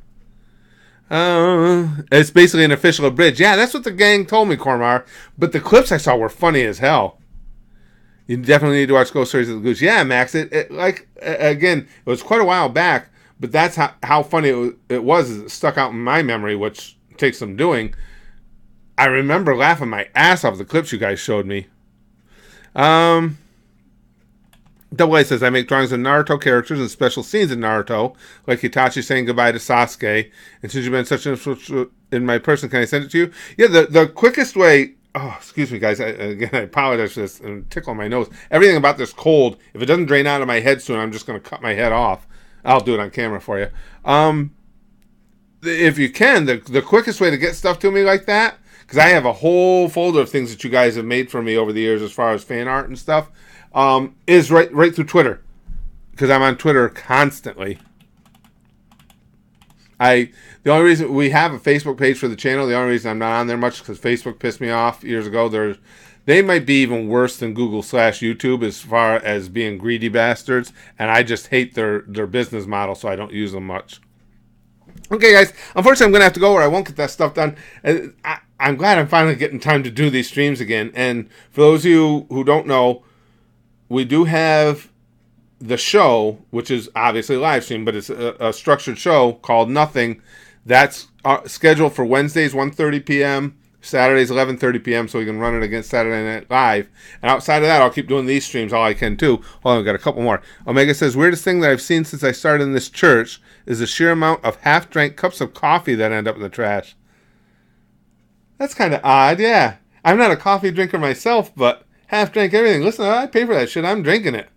It's basically an official abridged. Yeah, that's what the gang told me, Cormar. But the clips I saw were funny as hell. You definitely need to watch Ghost Stories of the Goosh. Yeah, Max. Again, it was quite a while back, but that's how funny it was. It stuck out in my memory, which takes some doing. I remember laughing my ass off the clips you guys showed me. Double A says, I make drawings of Naruto characters and special scenes in Naruto, like Itachi saying goodbye to Sasuke. And since you've been such an influence in my person, can I send it to you? Yeah, the quickest way... Oh, excuse me, guys. I apologize for this and tickle my nose. Everything about this cold, if it doesn't drain out of my head soon, I'm just going to cut my head off. I'll do it on camera for you. If you can, the quickest way to get stuff to me like that, because I have a whole folder of things that you guys have made for me over the years as far as fan art and stuff, is right through Twitter, because I'm on Twitter constantly. The only reason we have a Facebook page for the channel, the only reason I'm not on there much is because Facebook pissed me off years ago. They might be even worse than Google/YouTube as far as being greedy bastards, and I just hate their business model, so I don't use them much. Okay, guys, unfortunately I'm going to have to go or I won't get that stuff done. I'm glad I'm finally getting time to do these streams again, and for those of you who don't know, we do have the show, which is obviously a live stream, but it's a structured show called Nothing. That's scheduled for Wednesdays, 1:30 p.m., Saturdays, 11:30 p.m., so we can run it against Saturday Night Live. And outside of that, I'll keep doing these streams all I can, too. Hold on, we've got a couple more. Omega says, weirdest thing that I've seen since I started in this church is the sheer amount of half-drank cups of coffee that end up in the trash. That's kind of odd, yeah. I'm not a coffee drinker myself, but half-drank everything. Listen, I pay for that shit. I'm drinking it.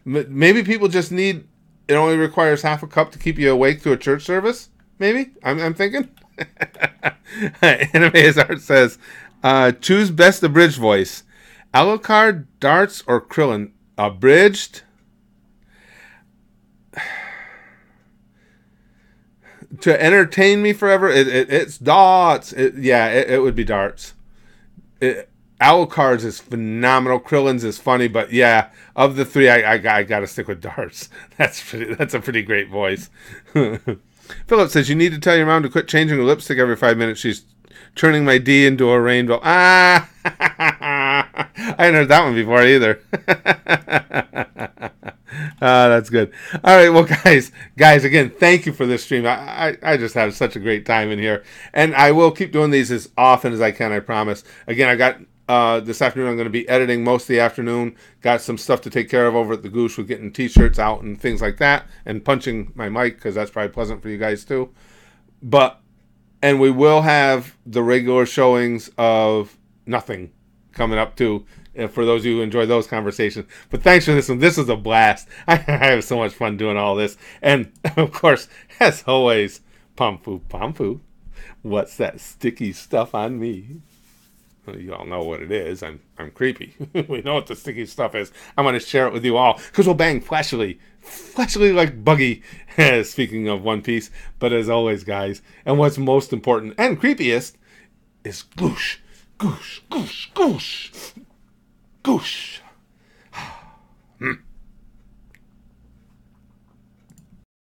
Maybe people just need... It only requires half a cup to keep you awake through a church service? Maybe? I'm thinking. Anime Art says, choose best abridged voice. Alucard, Darts, or Krillin? Abridged? To entertain me forever, it's Darts. It would be Darts. Alucard's is phenomenal. Krillin's is funny, but yeah, of the three, I gotta stick with Darts. That's a pretty great voice. Philip says, you need to tell your mom to quit changing her lipstick every 5 minutes. She's turning my D into a rainbow. Ah! I hadn't heard that one before either. That's good. All right, well, guys, again, thank you for this stream. I just had such a great time in here. And I will keep doing these as often as I can, I promise. Again, I got... this afternoon I'm going to be editing most of the afternoon. Got some stuff to take care of over at the Goosh with getting t-shirts out and things like that, and punching my mic because that's probably pleasant for you guys too. And we will have the regular showings of Nothing coming up too, for those of you who enjoy those conversations. But thanks for this one. This was a blast. I have so much fun doing all this. And of course, as always, Pomfu, what's that sticky stuff on me? Well, you all know what it is. I'm creepy. We know what the sticky stuff is. I'm going to share it with you all because we'll bang flashily like Buggy. Speaking of One Piece, but as always, guys, and what's most important and creepiest is Goosh, Goosh, Goosh, Goosh, Goosh.